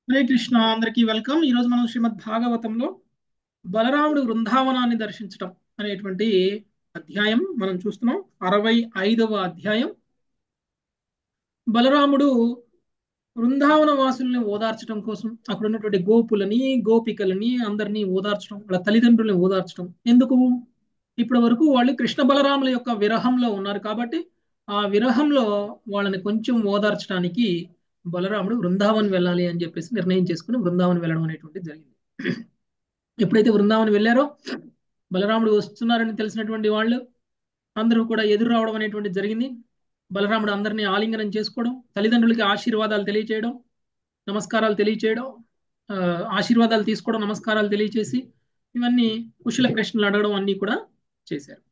హరే కృష్ణ, అందరికీ వెల్కమ్. ఈ రోజు మనం శ్రీమద్ భాగవతంలో బలరాముడు వృందావనాన్ని దర్శించటం అనేటువంటి అధ్యాయం మనం చూస్తున్నాం. 65వ అధ్యాయం. బలరాముడు వృందావన వాసుల్ని ఓదార్చడం కోసం అక్కడ ఉన్నటువంటి గోపులని, గోపికలని అందరినీ ఓదార్చడం, వాళ్ళ తల్లిదండ్రుల్ని ఓదార్చడం. ఎందుకు? ఇప్పటి వరకు వాళ్ళు కృష్ణ బలరాముల యొక్క విరహంలో ఉన్నారు కాబట్టి ఆ విరహంలో వాళ్ళని కొంచెం ఓదార్చడానికి బలరాముడు బృందావన్ వెళ్ళాలి అని చెప్పేసి నిర్ణయం చేసుకుని బృందావన్ వెళ్ళడం అనేటువంటిది జరిగింది. ఎప్పుడైతే బృందావన్ వెళ్ళారో బలరాముడు వస్తున్నారని తెలిసినటువంటి వాళ్ళు అందరూ కూడా ఎదురు రావడం అనేటువంటిది జరిగింది. బలరాముడు అందరినీ ఆలింగనం చేసుకోవడం, తల్లిదండ్రులకి ఆశీర్వాదాలు తెలియచేయడం, నమస్కారాలు తెలియచేయడం, ఆ, ఆశీర్వాదాలు తీసుకోవడం, నమస్కారాలు తెలియచేసి ఇవన్నీ కుశల ప్రశ్నలు అడగడం అన్నీ కూడా చేశారు.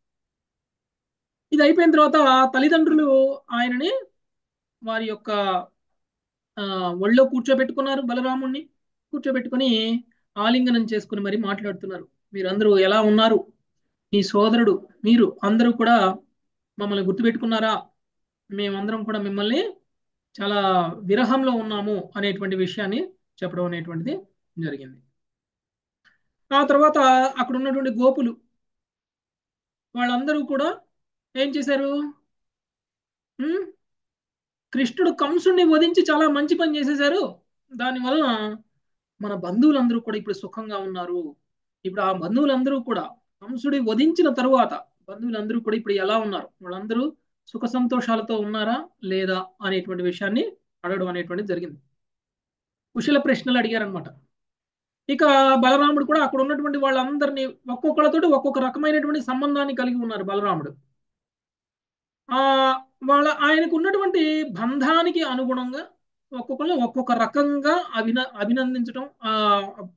ఇది అయిపోయిన తర్వాత తల్లిదండ్రులు ఆయనని వారి యొక్క ఆ, ఒళ్ళో కూర్చోబెట్టుకున్నారు. బలరాముణ్ణి కూర్చోబెట్టుకుని ఆలింగనం చేసుకుని మరి మాట్లాడుతున్నారు. మీరందరూ ఎలా ఉన్నారు? మీ సోదరుడు మీరు అందరూ కూడా మమ్మల్ని గుర్తుపెట్టుకున్నారా? మేమందరం కూడా మిమ్మల్ని చాలా విరహంలో ఉన్నాము అనేటువంటి విషయాన్ని చెప్పడం అనేటువంటిది జరిగింది. ఆ తర్వాత అక్కడ ఉన్నటువంటి గోపులు వాళ్ళందరూ కూడా ఏం చేశారు? ఉమ్, కృష్ణుడు కంసుడిని వధించి చాలా మంచి పని చేసేశారు. దానివల్ల మన బంధువులందరూ కూడా ఇప్పుడు సుఖంగా ఉన్నారు. ఇప్పుడు ఆ బంధువులందరూ కూడా కంసుడి వధించిన తరువాత బంధువులందరూ కూడా ఇప్పుడు ఎలా ఉన్నారు? వాళ్ళందరూ సుఖ సంతోషాలతో ఉన్నారా లేదా అనేటువంటి విషయాన్ని అడగడం అనేటువంటిది జరిగింది. కుశల ప్రశ్నలు అడిగారనమాట. ఇక బలరాముడు కూడా అక్కడ ఉన్నటువంటి వాళ్ళందరినీ ఒక్కొక్కళ్ళతోటి ఒక్కొక్క రకమైనటువంటి సంబంధాన్ని కలిగి ఉన్నారు బలరాముడు. ఆ ఆయనకు ఉన్నటువంటి బంధానికి అనుగుణంగా ఒక్కొక్కరిని ఒక్కొక్క రకంగా అభినందించడం,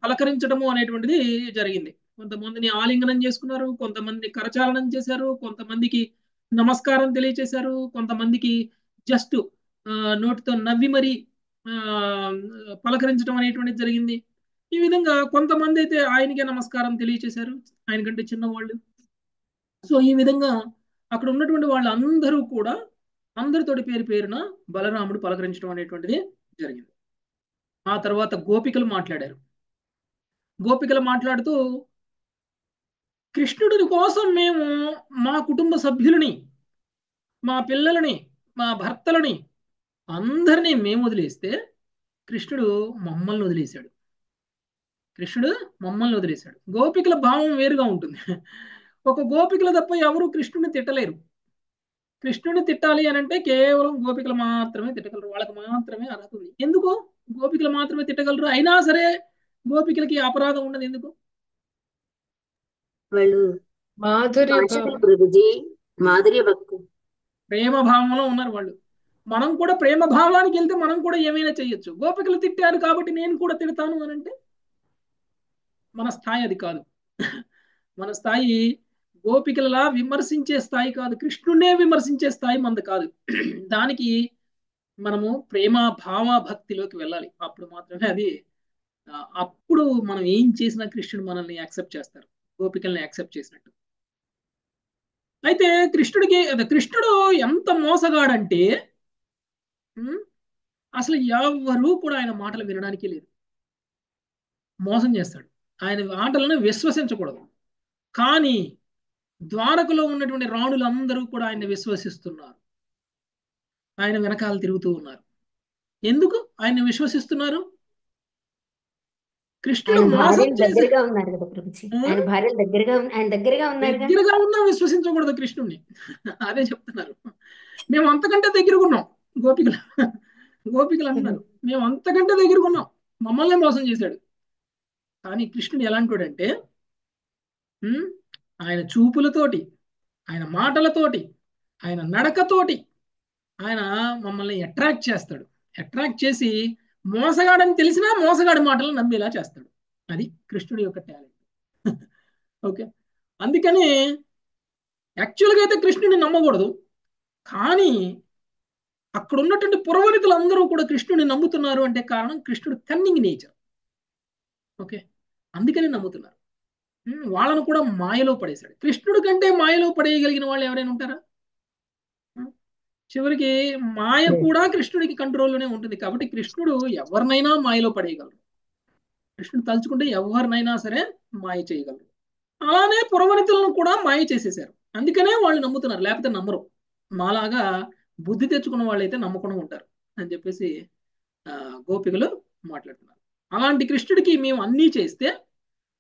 పలకరించడము అనేటువంటిది జరిగింది. కొంతమందిని ఆలింగనం చేసుకున్నారు, కొంతమంది కరచాలనం చేశారు, కొంతమందికి నమస్కారం తెలియచేశారు, కొంతమందికి జస్ట్ నోటితో నవ్వి మరి ఆ, పలకరించడం అనేటువంటిది జరిగింది. ఈ విధంగా కొంతమంది అయితే ఆయనకే నమస్కారం తెలియచేశారు, ఆయనకంటే చిన్నవాళ్ళు. సో ఈ విధంగా అక్కడ ఉన్నటువంటి వాళ్ళందరూ కూడా అందరితోటి పేరు పేరున బలరాముడు పలకరించడం అనేటువంటిది జరిగింది. ఆ తర్వాత గోపికలు మాట్లాడారు. గోపికలు మాట్లాడుతూ కృష్ణుడి కోసం మేము మా కుటుంబ సభ్యులని, మా పిల్లలని, మా భర్తలని అందరినీ మేము వదిలేస్తే కృష్ణుడు మమ్మల్ని వదిలేశాడు. కృష్ణుడు మమ్మల్ని వదిలేశాడు. గోపికల భావం వేరుగా ఉంటుంది. ఒక గోపికలు తప్ప ఎవరు కృష్ణుడిని తిట్టలేరు. కృష్ణుడిని తిట్టాలి అని అంటే కేవలం గోపికలు మాత్రమే తిట్టగలరు. వాళ్ళకి మాత్రమే అర్హత ఉంది. ఎందుకు గోపికలు మాత్రమే తిట్టగలరు? అయినా సరే గోపికలకి అపరాధం ఉండదు. ఎందుకు? వాళ్ళు మాధుర్య భాషకులు భావం. ప్రభుజీ. మాధుర్య భక్తు. ప్రేమ భావంలో ఉన్నారు వాళ్ళు. మనం కూడా ప్రేమ భావానికి వెళ్తే మనం కూడా ఏమైనా చేయొచ్చు. గోపికలు తిట్టారు కాబట్టి నేను కూడా తిడతాను అని అంటే మన స్థాయి అది కాదు. మన స్థాయి గోపికలలా విమర్శించే స్థాయి కాదు. కృష్ణుడే విమర్శించే స్థాయి మనది కాదు. దానికి మనము ప్రేమ భావ భక్తిలోకి వెళ్ళాలి. అప్పుడు మాత్రమే అది అప్పుడు మనం ఏం చేసినా కృష్ణుడు మనల్ని యాక్సెప్ట్ చేస్తారు, గోపికల్ని యాక్సెప్ట్ చేసినట్టు. అయితే కృష్ణుడు ఎంత మోసగాడంటే ఉమ్, అసలు ఎవ్వరూ కూడా ఆయన మాటలు వినడానికి లేదు. మోసం చేస్తాడు. ఆయన మాటలను విశ్వసించకూడదు. కానీ ద్వారకలో ఉన్నటువంటి రాణులందరూ కూడా ఆయన విశ్వసిస్తున్నారు. ఆయన వెనకాల తిరుగుతూ ఉన్నారు. ఎందుకు ఆయన విశ్వసిస్తున్నారు? కృష్ణుడు ఆయన మోసం భార్యలు చేసి దగ్గరగా ఉన్నారు కదా ప్రభుజీ. ఆ, ఆయన దగ్గరగా ఉన్నారుగా. దగ్గరగా ఉన్నా విశ్వసించకూడదు కృష్ణుడిని. అదే చెప్తున్నారు. మేము అంతకంటే దగ్గరగా ఉన్నాం. గోపికలు గోపికలు అంటున్నారు మేము అంతకంటే దగ్గరగా ఉన్నాం, మమ్మల్ని మోసం చేశాడు. కానీ కృష్ణుడు ఎలాంటోడంటే ఉమ్, ఆయన చూపులతోటి, ఆయన మాటలతోటి, ఆయన నడకతోటి ఆయన మమ్మల్ని అట్రాక్ట్ చేస్తాడు. అట్రాక్ట్ చేసి మోసగాడని తెలిసినా మోసగాడి మాటలు నమ్మేలా చేస్తాడు. అది కృష్ణుడి యొక్క టాలెంట్. ఓకే. అందుకని యాక్చువల్గా అయితే కృష్ణుడిని నమ్మకూడదు. కానీ అక్కడ ఉన్నటువంటి పురవనితులందరూ కూడా కృష్ణుడిని నమ్ముతున్నారు అంటే కారణం కృష్ణుడు కన్నింగ్ నేచర్. ఓకే. అందుకని నమ్ముతున్నారు. వాళ్ళను కూడా మాయలో పడేశాడు. కృష్ణుడి కంటే మాయలో పడేయగలిగిన వాళ్ళు ఎవరైనా ఉంటారా? చివరికి మాయ కూడా కృష్ణుడికి కంట్రోల్లోనే ఉంటుంది. కాబట్టి కృష్ణుడు ఎవరినైనా మాయలో పడేయగలరు. కృష్ణుడు తలుచుకుంటే ఎవరినైనా సరే మాయ చేయగలరు. అలానే పురవనితులను కూడా మాయ చేసేశారు. అందుకనే వాళ్ళు నమ్ముతున్నారు, లేకపోతే నమ్మరు. మాలాగా బుద్ధి తెచ్చుకున్న వాళ్ళైతే నమ్మకుండా ఉంటారు అని చెప్పేసి ఆ, గోపికలు మాట్లాడుతున్నారు. అలాంటి కృష్ణుడికి మేము అన్నీ చేస్తే,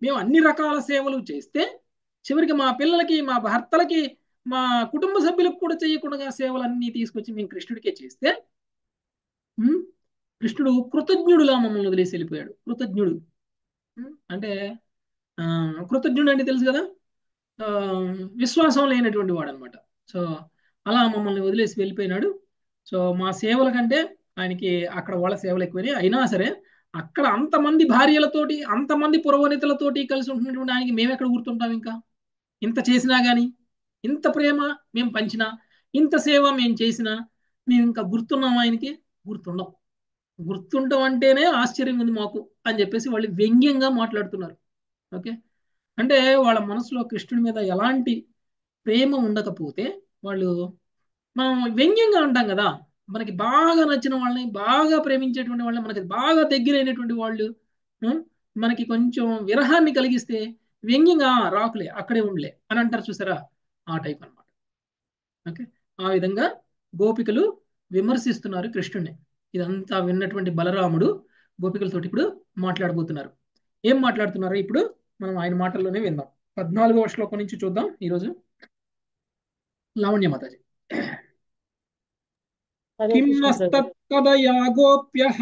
మేము అన్ని రకాల సేవలు చేస్తే, చివరికి మా పిల్లలకి, మా భర్తలకి, మా కుటుంబ సభ్యులకు కూడా చేయకుండా సేవలన్నీ తీసుకొచ్చి మేము కృష్ణుడికే చేస్తే, ఉమ్, కృష్ణుడు కృతజ్ఞుడులా మమ్మల్ని వదిలేసి వెళ్ళిపోయాడు. కృతజ్ఞుడు అంటే ఆ, కృతజ్ఞుడు అంటే తెలుసు కదా, ఆ, విశ్వాసం లేనటువంటి వాడు అనమాట. సో అలా మమ్మల్ని వదిలేసి వెళ్ళిపోయినాడు. సో మా సేవల కంటే ఆయనకి అక్కడ వాళ్ళ సేవలు ఎక్కువైనాయి. అయినా సరే అక్కడ అంతమంది భార్యలతోటి, అంతమంది పురవనితలతోటి కలిసి ఉంటున్నటువంటి ఆయనకి మేము ఎక్కడ గుర్తుంటాం ఇంకా? ఇంత చేసినా గాని, ఇంత ప్రేమ మేము పంచినా, ఇంత సేవ మేము చేసినా, మేము ఇంకా గుర్తున్నాం ఆయనకి? గుర్తుండం. గుర్తుంటాం అంటేనే ఆశ్చర్యం ఉంది మాకు అని చెప్పేసి వాళ్ళు వ్యంగ్యంగా మాట్లాడుతున్నారు. ఓకే. అంటే వాళ్ళ మనసులో కృష్ణుడి మీద ఎలాంటి ప్రేమ ఉండకపోతే వాళ్ళు, మనం వ్యంగ్యంగా అంటాం కదా, మనకి బాగా నచ్చిన వాళ్ళని, బాగా ప్రేమించేటువంటి వాళ్ళని, మనకి బాగా దగ్గరైనటువంటి వాళ్ళు ఉం, మనకి కొంచెం విరహాన్ని కలిగిస్తే వ్యంగ్యంగా "ఆ, రాకులే అక్కడే ఉండలే" అని అంటారు చూసారా, ఆ టైప్ అన్నమాట. ఓకే. ఆ విధంగా గోపికలు విమర్శిస్తున్నారు కృష్ణుడిని. ఇదంతా విన్నటువంటి బలరాముడు గోపికలతోటి ఇప్పుడు మాట్లాడబోతున్నారు. ఏం మాట్లాడుతున్నారో ఇప్పుడు మనం ఆయన మాటల్లోనే విందాం. 14వ శ్లోకం నుంచి చూద్దాం ఈరోజు. లావణ్య మాతాజీ. హరే కిం కృష్ణ ప్రభు. నస్తత్కదయా గోప్యః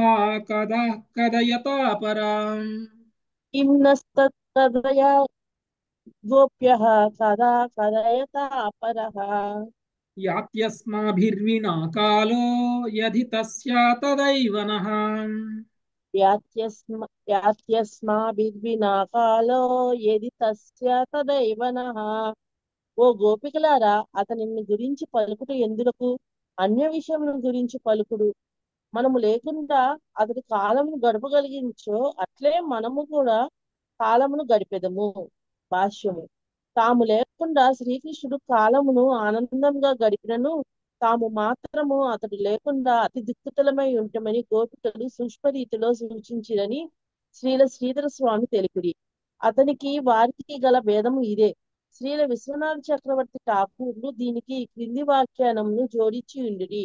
కదా కదయతా పరాం కిం నస్తత్కదయా గోప్యః కదా కదయతా అపరః యాత్యస్మాభిర్వినా కాలో యధి తస్యా తదైవ నః. యాత్యస్మాభిర్వినా కాలో యది తస్య తదైవ నః. ఓ గోపికలారా, అతనిని గురించి పలుకుట ఎందులకు? అన్య విషయముల గురించి పలుకుడు. మనము లేకుండా అతడి కాలమును గడపగలిగించో అట్లే మనము కూడా కాలమును గడిపెదము. భాష్యము. తాము లేకుండా శ్రీకృష్ణుడు కాలమును ఆనందంగా గడిపినను తాము మాత్రము అతడు లేకుండా అతి దుఃఖితులమై ఉంటమని గోపికలు సూక్ష్మ రీతిలో సూచించిరని శ్రీల శ్రీధర స్వామి తెలిపిరి. అతనికి వారికి గల భేదము ఇదే. శ్రీల విశ్వనాథ చక్రవర్తి ఠాకూర్లు దీనికి ఈ క్రింది వ్యాఖ్యానమును జోడించి ఉండిరి.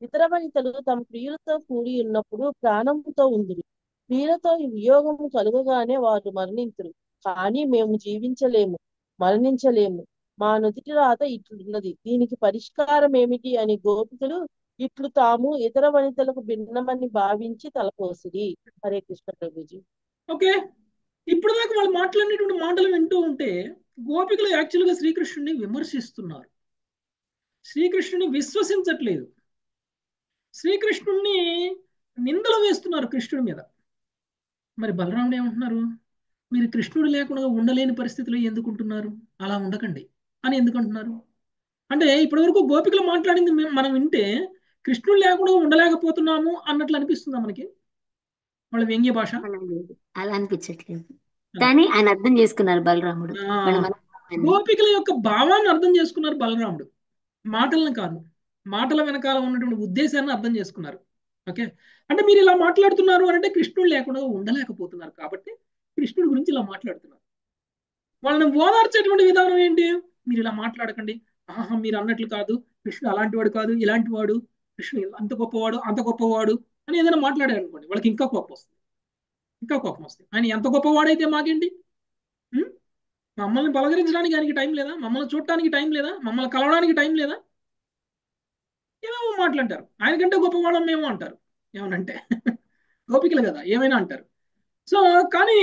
ఇతర వనితలు తమ ప్రియులతో కూడి ఉన్నప్పుడు ప్రాణంతో ఉందురు. ప్రియులతో ఈ వియోగము కలుగగానే వారు మరణింతురు. కానీ మేము జీవించలేము, మరణించలేము. మా నుదిటి రాత ఇట్లున్నది. దీనికి పరిష్కారం ఏమిటి అని గోపికలు ఇట్లు తాము ఇతర వనితలకు భిన్నమని భావించి తలపోసిరి. హరే కృష్ణ ప్రభుజీ. ఓకే. ఇప్పుడు దాకా వాళ్ళు మాట్లాడినటువంటి మాటలు వింటూ ఉంటే గోపికలు యాక్చువల్గా శ్రీకృష్ణుడిని విమర్శిస్తున్నారు. శ్రీకృష్ణుని విశ్వసించట్లేదు. శ్రీకృష్ణుణ్ణి నిందలు వేస్తున్నారు కృష్ణుడి మీద. మరి బలరాముడు ఏమంటున్నారు? మీరు కృష్ణుడు లేకుండా ఉండలేని పరిస్థితిలో ఎందుకు ఉంటున్నారు? అలా ఉండకండి అని ఎందుకు అంటున్నారు? అంటే ఇప్పటివరకు గోపికలు మాట్లాడింది మనం వింటే కృష్ణుడు లేకుండా ఉండలేకపోతున్నాము అన్నట్లు అనిపిస్తుందా మనకి? వాళ్ళ వ్యంగ్య భాష. అలా లేదు, అలా అనిపించట్లేదు. ఆ, కానీ ఆయన అర్థం చేసుకున్నారు బలరాముడు ఆ, మన మనోభావాన్ని. గోపికల యొక్క భావాన్ని అర్థం చేసుకున్నారు బలరాముడు. మాటలను కాదు, మాటల వెనకాల ఉన్నటువంటి ఉద్దేశాన్ని అర్థం చేసుకున్నారు. ఓకే. అంటే మీరు ఇలా మాట్లాడుతున్నారు అని అంటే కృష్ణుడు లేకుండా ఉండలేకపోతున్నారు కాబట్టి కృష్ణుడి గురించి ఇలా మాట్లాడుతున్నారు. వాళ్ళని ఓదార్చేటువంటి విధానం ఏంటి? మీరు ఇలా మాట్లాడకండి, ఆహా మీరు అన్నట్లు కాదు, కృష్ణుడు అలాంటి వాడు కాదు, ఇలాంటి వాడు, కృష్ణుడు అంత గొప్పవాడు, అంత గొప్పవాడు అని ఏదైనా మాట్లాడారు అనుకోండి, వాళ్ళకి ఇంకా కోపం వస్తుంది. ఇంకా కోపం వస్తుంది. ఆయన ఎంత గొప్పవాడైతే మాకేంటి? ఉం? మమ్మల్ని పలకరించడానికి ఆయనకి టైం లేదా? మమ్మల్ని చూడటానికి టైం లేదా? మమ్మల్ని కలవడానికి టైం లేదా? ఏమేమో మాట్లాంటారు. ఆయనకంటే గొప్పవాళ్ళం మేము అంటారు. ఏమనంటే గోపికలు కదా, ఏమైనా అంటారు. సో కానీ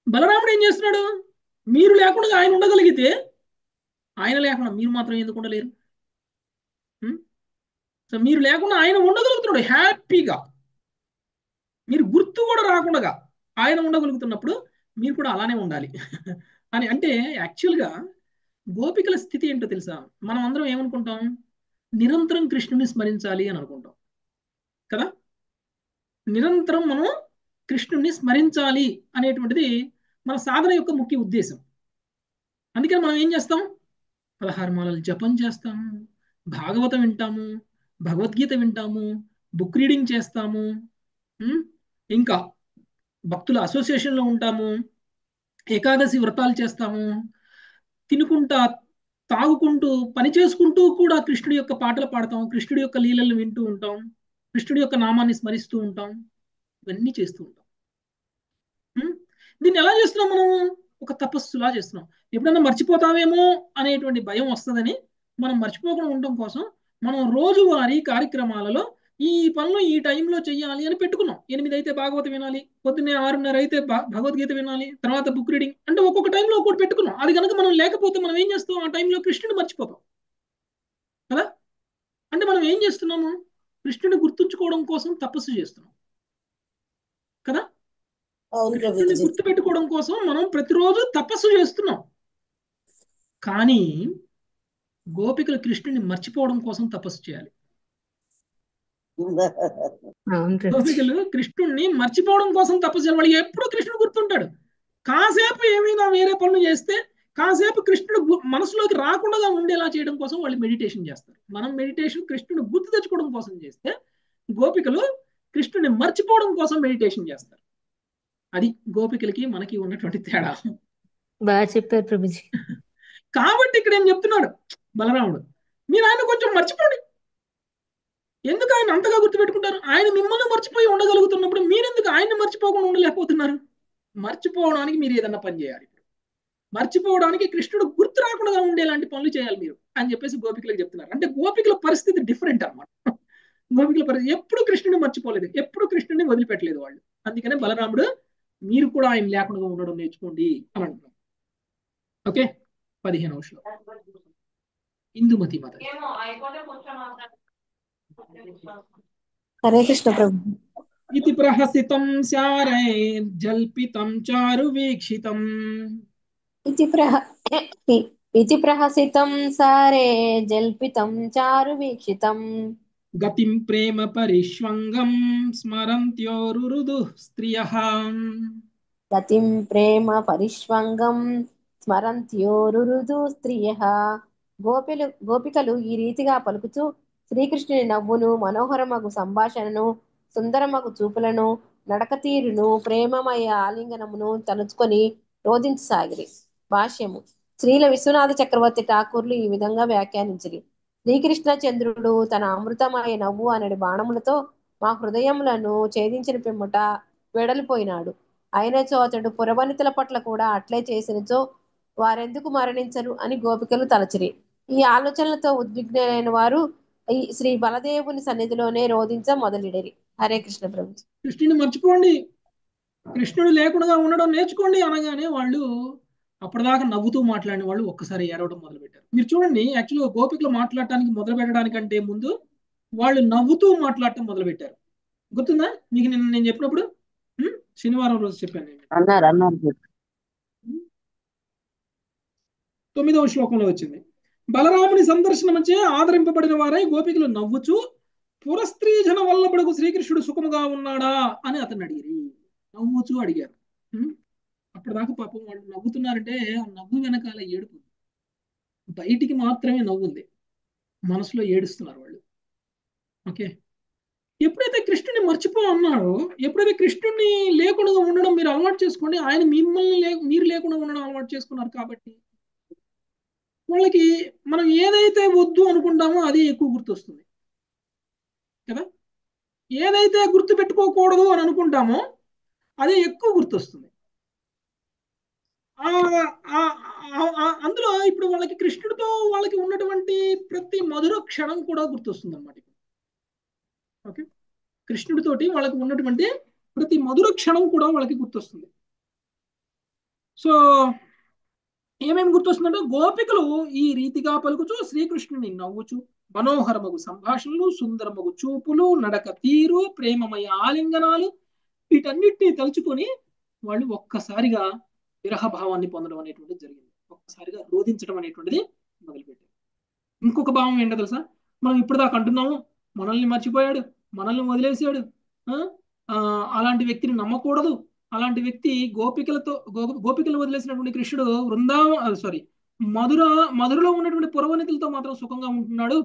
బలరాముడు ఏం చేస్తున్నాడు? మీరు లేకుండా ఆయన ఉండగలిగితే ఆయన లేకుండా మీరు మాత్రం ఎందుకు ఉండలేరు? ఉం? సో మీరు లేకుండా ఆయన ఉండగలుగుతున్నాడు హ్యాపీగా. మీరు గుర్తు కూడా రాకుండా ఆయన ఉండగలుగుతున్నప్పుడు మీరు కూడా అలానే ఉండాలి అని అంటే యాక్చువల్గా గోపికల స్థితి ఏంటో తెలుసా? మనం అందరం ఏమనుకుంటాం? నిరంతరం కృష్ణుని స్మరించాలి అని అనుకుంటాం కదా. నిరంతరం మనం కృష్ణుణ్ణి స్మరించాలి అనేటువంటిది మన సాధన యొక్క ముఖ్య ఉద్దేశం. అందుకని మనం ఏం చేస్తాం? 16 మాలలు జపం చేస్తాము, భాగవతం వింటాము, భగవద్గీత వింటాము, బుక్ రీడింగ్ చేస్తాము. ఉమ్, ఇంకా భక్తుల అసోసియేషన్లో ఉంటాము, ఏకాదశి వ్రతాలు చేస్తాము, తినుకుంటా తాగుకుంటూ పని చేసుకుంటూ కూడా కృష్ణుడి యొక్క పాటలు పాడతాం, కృష్ణుడి యొక్క లీలలు వింటూ ఉంటాం, కృష్ణుడి యొక్క నామాన్ని స్మరిస్తూ ఉంటాం. ఇవన్నీ చేస్తూ ఉంటాం. ఉం? దీన్ని ఎలా చేస్తున్నాం మనం? ఒక తపస్సులా చేస్తున్నాం. ఎప్పుడన్నా మర్చిపోతామేమో అనేటువంటి భయం వస్తుందని మనం మర్చిపోకుండా ఉండటం కోసం మనం రోజువారీ కార్యక్రమాలలో ఈ పనులు ఈ టైంలో చెయ్యాలి అని పెట్టుకున్నాం. 8 అయితే భాగవతం వినాలి, పొద్దున్నే 6:30 అయితే భగవద్గీత వినాలి, తర్వాత బుక్ రీడింగ్ అంటే ఒక్కొక్క టైంలో ఒక్కొక్కటి పెట్టుకున్నాం. అది కనుక మనం లేకపోతే మనం ఏం చేస్తాం? ఆ టైంలో కృష్ణుని మర్చిపోతాం కదా. అంటే మనం ఏం చేస్తున్నాము? కృష్ణుని గుర్తుంచుకోవడం కోసం తపస్సు చేస్తున్నాం కదా. అవును కృష్ణుని ప్రభుజీ. గుర్తుపెట్టుకోవడం కోసం మనం ప్రతిరోజు తపస్సు చేస్తున్నాం. కానీ గోపికలు కృష్ణుని మర్చిపోవడం కోసం తపస్సు చేయాలి. అవును ప్రభుజీ. గోపికలు కృష్ణుడిని మర్చిపోవడం కోసం తపస్సు చేయాలి. వాళ్ళు ఎప్పుడూ కృష్ణుడు గుర్తుంటాడు. కాసేపు ఏమైనా వేరే పనులు చేస్తే కాసేపు కృష్ణుడు మనసులోకి రాకుండా ఉండేలా చేయడం కోసం వాళ్ళు మెడిటేషన్ చేస్తారు. మనం మెడిటేషన్ కృష్ణుడు గుర్తు తెచ్చుకోవడం కోసం చేస్తే, గోపికలు కృష్ణుడిని మర్చిపోవడం కోసం మెడిటేషన్ చేస్తారు. అది గోపికలకి మనకి ఉన్నటువంటి తేడా. బాగా చెప్పారు ప్రభుజీ. కాబట్టి ఇక్కడ ఏం చెప్తున్నాడు బలరాముడు, మీరు ఆయన కొంచెం మర్చిపోండి. ఎందుకు ఆయన అంతగా గుర్తుపెట్టుకుంటారు? ఆయన మిమ్మల్ని మర్చిపోయి ఉండగలుగుతున్నప్పుడు మీరెందుకు ఆయన్ని మర్చిపోకుండా ఉండలేకపోతున్నారు? మర్చిపోవడానికి మీరు ఏదన్నా పని చేయాలి. మర్చిపోవడానికి కృష్ణుడు గుర్తు రాకుండా ఉండేలాంటి పనులు చేయాలి మీరు అని చెప్పేసి గోపికలకు చెప్తున్నారు. అంటే గోపికల పరిస్థితి డిఫరెంట్ అన్నమాట. గోపికల పరిస్థితి ఎప్పుడు కృష్ణుని మర్చిపోలేదు, ఎప్పుడు కృష్ణుని వదిలిపెట్టలేదు వాళ్ళు. అందుకనే బలరాముడు మీరు కూడా ఆయన లేకుండా ఉండడం నేర్చుకోండి అని అంటున్నారు. ఓకే, 15వ శ్లోకం. ఇందుమతి మాత. హరే కృష్ణ ప్రభు. ఇతి ప్రహసితం శారైర్జల్పితం చారు వీక్షితం इति प्रह इति प्रहसितं सारे जल्पितं चारुवीक्षितं గతిం ప్రేమ పరిష్వంగం స్మరంత్యోరురుదు స్త్రియః. गतिं प्रेम परिष्वङ्गं స్మరంత్యోరురుదు స్త్రియః. గోపికలు ఈ రీతిగా పలుకుతూ శ్రీకృష్ణుని నవ్వును, మనోహరమగు సంభాషణను, సుందరమగు చూపులను, నడకతీరును, ప్రేమమయ ఆలింగనమును తలుచుకొని రోధించసాగిరి. భాష్యము. శ్రీల విశ్వనాథ చక్రవర్తి ఠాకూర్లు ఈ విధంగా వ్యాఖ్యానించిరి. శ్రీకృష్ణ చంద్రుడు తన అమృతమయ నవ్వు అనడి బాణములతో మా హృదయములను ఛేదించిన పిమ్మట వెడలిపోయినాడు. అయినచో అతడు పురవనితల పట్ల కూడా అట్లే చేసినచో వారెందుకు మరణించరు అని గోపికలు తలచిరి. ఈ ఆలోచనలతో ఉద్విగ్నులైన వారు ఈ శ్రీ బలదేవుని సన్నిధిలోనే రోధించ మొదలెడిరి. హరే కృష్ణ ప్రభు. కృష్ణుని మర్చిపోండి, కృష్ణుడు లేకుండా ఉండడం నేర్చుకోండి అనగానే వాళ్ళు అప్పటిదాకా నవ్వుతూ మాట్లాడిన వాళ్ళు ఒక్కసారి ఏడవడం మొదలుపెట్టారు. మీరు చూడండి, యాక్చువల్గా గోపికలు మాట్లాడటానికి మొదలు పెట్టడానికంటే ముందు వాళ్ళు నవ్వుతూ మాట్లాడటం మొదలు పెట్టారు. గుర్తుందా మీకు? నిన్న నేను చెప్పినప్పుడు శనివారం రోజు చెప్పాను నేను. అన్నారు. 9వ శ్లోకంలో వచ్చింది. బలరాముని సందర్శనమచే ఆదరింపబడిన వారై గోపికలు నవ్వుచూ పురస్త్రీ జన వల్లబడుకు శ్రీకృష్ణుడు సుఖముగా ఉన్నాడా అని అతను అడిగిరి. నవ్వుచూ అడిగారు. అప్పటిదాకా పాపం వాళ్ళు నవ్వుతున్నారంటే ఆ నవ్వు వెనకాల ఏడుపు. బయటికి మాత్రమే నవ్వుంది, మనసులో ఏడుస్తున్నారు వాళ్ళు. ఓకే, ఎప్పుడైతే కృష్ణుని మర్చిపో అన్నాడో, ఎప్పుడైతే కృష్ణుని లేకుండా ఉండడం మీరు అలవాటు చేసుకోండి, ఆయన మిమ్మల్ని మీరు లేకుండా ఉండడం అలవాటు చేసుకున్నారు కాబట్టి వాళ్ళకి మనం ఏదైతే వద్దు అనుకుంటామో అది ఎక్కువ గుర్తొస్తుంది కదా. ఏదైతే గుర్తు పెట్టుకోకూడదు అని అనుకుంటామో అదే ఎక్కువ గుర్తొస్తుంది. అందులో ఇప్పుడు వాళ్ళకి కృష్ణుడితో వాళ్ళకి ఉన్నటువంటి ప్రతి మధుర క్షణం కూడా గుర్తొస్తుంది అన్నమాట. ఓకే, కృష్ణుడితోటి వాళ్ళకి ఉన్నటువంటి ప్రతి మధుర క్షణం కూడా వాళ్ళకి గుర్తొస్తుంది. సో ఏమేమి గుర్తొస్తుందంటే, గోపికలు ఈ రీతిగా పలుకుచూ శ్రీకృష్ణుని నవ్వుచు మనోహరమగు సంభాషణలు, సుందరమగు చూపులు, నడక తీరు, ప్రేమమయ ఆలింగనాలు, వీటన్నిటిని తలుచుకొని వాళ్ళు ఒక్కసారిగా విరహభావాన్ని పొందడం అనేటువంటిది జరిగింది. ఒక్కసారిగా రోధించడం అనేటువంటిది మొదలుపెట్టారు. ఇంకొక భావం ఏంటో తెలుసా? మనం ఇప్పుడు దాకా అంటున్నాము మనల్ని మర్చిపోయాడు, మనల్ని వదిలేసాడు, అలాంటి వ్యక్తిని నమ్మకూడదు, అలాంటి వ్యక్తి గోపికలు వదిలేసినటువంటి కృష్ణుడు మధురలో ఉన్నటువంటి పురవనితులతో మాత్రం సుఖంగా ఉంటున్నాడు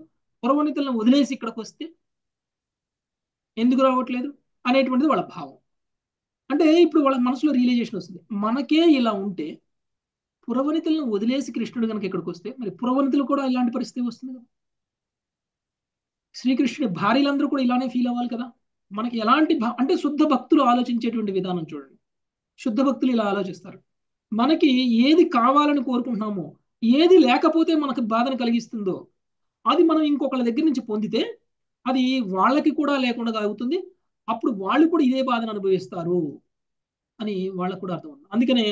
పురవనితలను వదిలేసి ఇక్కడికి వస్తే ఎందుకు రావట్లేదు అనేటువంటిది వాళ్ళ భావం. అంటే ఇప్పుడు వాళ్ళ మనసులో రియలైజేషన్ వస్తుంది, మనకే ఇలా ఉంటే పురవనితలను వదిలేసి కృష్ణుడు కనుక ఇక్కడికి వస్తే మరి పురవనితలు కూడా ఇలాంటి పరిస్థితి వస్తుంది కదా. శ్రీకృష్ణుడి భార్యలందరూ కూడా ఇలానే ఫీల్ అవ్వాలి కదా. మనకి ఎలాంటి అంటే శుద్ధ భక్తులు ఆలోచించేటువంటి విధానం చూడండి. శుద్ధ భక్తులు ఇలా ఆలోచిస్తారు, మనకి ఏది కావాలని కోరుకుంటున్నామో, ఏది లేకపోతే మనకు బాధను కలిగిస్తుందో అది మనం ఇంకొకళ్ళ దగ్గర నుంచి పొందితే అది వాళ్ళకి కూడా లేకుండా అవుతుంది, అప్పుడు వాళ్ళు కూడా ఇదే బాధను అనుభవిస్తారు అని వాళ్ళకు కూడా అర్థం ఉంది. అందుకనే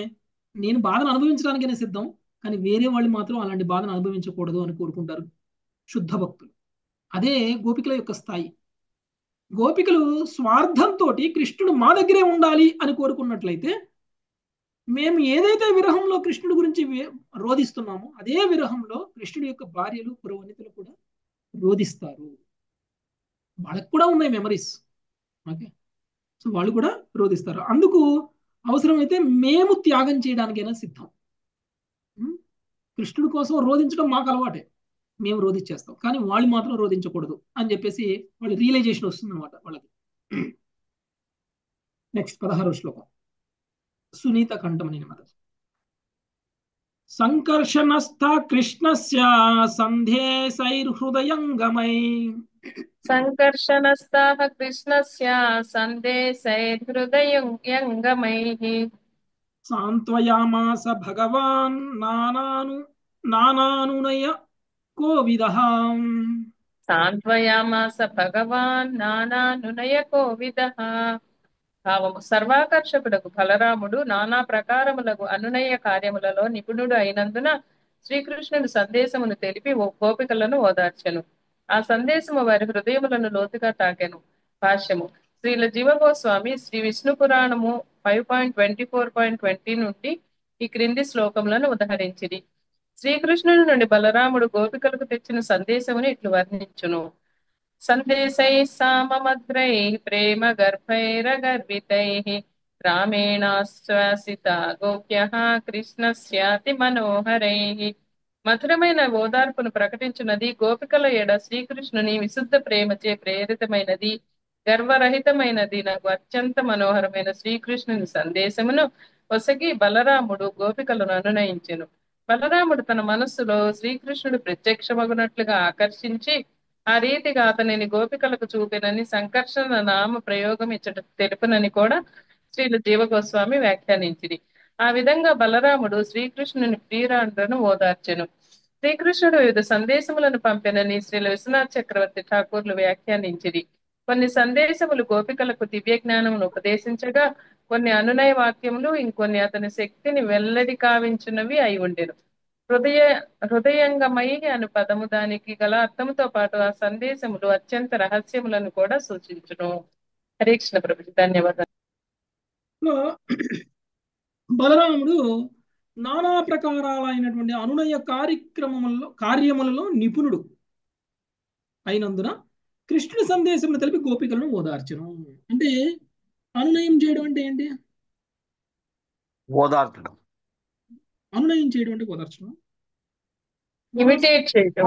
నేను బాధను అనుభవించడానికైనా సిద్ధం, కానీ వేరే వాళ్ళు మాత్రం అలాంటి బాధను అనుభవించకూడదు అని కోరుకుంటారు శుద్ధ భక్తులు. అదే గోపికల యొక్క స్థాయి. గోపికలు స్వార్థంతో కృష్ణుడు మా దగ్గరే ఉండాలి అని కోరుకున్నట్లయితే మేము ఏదైతే విరహంలో కృష్ణుడి గురించి రోధిస్తున్నామో అదే విరహంలో కృష్ణుడి యొక్క భార్యలు పురవనితలు కూడా రోధిస్తారు. వాళ్ళకు కూడా ఉన్నాయి మెమరీస్. ఓకే, సో వాళ్ళు కూడా రోధిస్తారు. అందుకు అవసరమైతే మేము త్యాగం చేయడానికైనా సిద్ధం. కృష్ణుడి కోసం రోధించడం మాకు అలవాటే, మేము రోధించేస్తాం, కానీ వాళ్ళు మాత్రం రోధించకూడదు అని చెప్పేసి వాళ్ళ రియలైజేషన్ వస్తుంది అనమాట వాళ్ళకి. నెక్స్ట్ 16వ శ్లోకం సునీత కంఠమని మత సంకర్షణస్థ కృష్ణస్య సందేశైర్హృదయంగమై సంకర్షణస్థాః కృష్ణస్య సందేశైర్హృదయంగమైః సాంత్వయామాస భగవాన్ నానానునయ కోవిదః. సాంత్వయామాస భగవాన్ నానానునయ కోవిదః. భావము: సర్వాకర్షకుడకు బలరాముడు నానా ప్రకారములకు అనునయ కార్యములలో నిపుణుడు అయినందున శ్రీకృష్ణుడు సందేశమును తెలిపి గోపికలను ఓదార్చెను. ఆ సందేశము వారి హృదయములను లోతుగా తాకెను. భాష్యము: శ్రీల జీవగోస్వామి శ్రీ విష్ణు పురాణము 5.24.20 నుండి ఈ క్రింది శ్లోకములను ఉదహరించిరి. శ్రీకృష్ణుని నుండి బలరాముడు గోపికలకు తెచ్చిన సందేశమును ఇట్లు వర్ణించును. సందేశై సామమద్రై ప్రేమ గర్భైరగర్వితై రామేణాశ్వాసిత గోప్యః కృష్ణస్యాతి మనోహరై. మధురమైన ఓదార్పును ప్రకటించున్నది, గోపికల ఎడ శ్రీకృష్ణుని విశుద్ధ ప్రేమచే ప్రేరితమైనది, గర్వరహితమైనది నాకు అత్యంత మనోహరమైన శ్రీకృష్ణుని సందేశమును ఒసగి బలరాముడు గోపికలను అనునయించెను. బలరాముడు తన మనస్సులో శ్రీకృష్ణుడు ప్రత్యక్షమగునట్లుగా ఆకర్షించి ఆ రీతిగా అతనిని గోపికలకు చూపినని సంకర్షణ నామ ప్రయోగం ఇచ్చట తెలుపునని కూడా శ్రీల జీవగోస్వామి వ్యాఖ్యానించింది. ఆ విధంగా బలరాముడు శ్రీకృష్ణుని ప్రియురాండ్రను ఓదార్చెను. శ్రీకృష్ణుడు వివిధ సందేశములను పంపెనని శ్రీల విశ్వనాథ్ చక్రవర్తి ఠాకూర్లు వ్యాఖ్యానించిరి. కొన్ని సందేశములు గోపికలకు దివ్య జ్ఞానమును ఉపదేశించగా, కొన్ని అనునయ వాక్యములు, ఇంకొన్ని అతని శక్తిని వెల్లడి కావించున్నవి అయి ఉండెను. హృదయంగమై అను పదము దానికి గల అర్థముతో పాటు ఆ సందేశములు అత్యంత రహస్యములను కూడా సూచించును. హరే కృష్ణ ప్రభుజీ, ధన్యవాదాలు. బలరాముడు నానా ప్రకారాలైనటువంటి అనునయ కార్యములలో నిపుణుడు అయినందున కృష్ణుడి సందేశమును తెలిపి గోపికలను ఓదార్చను. అంటే అనునయం చేయడం అంటే ఏంటి? ఓదార్చడం. అనునయం చేయడం అంటే ఓదార్చడం, ఇమిటేట్ చేయడం,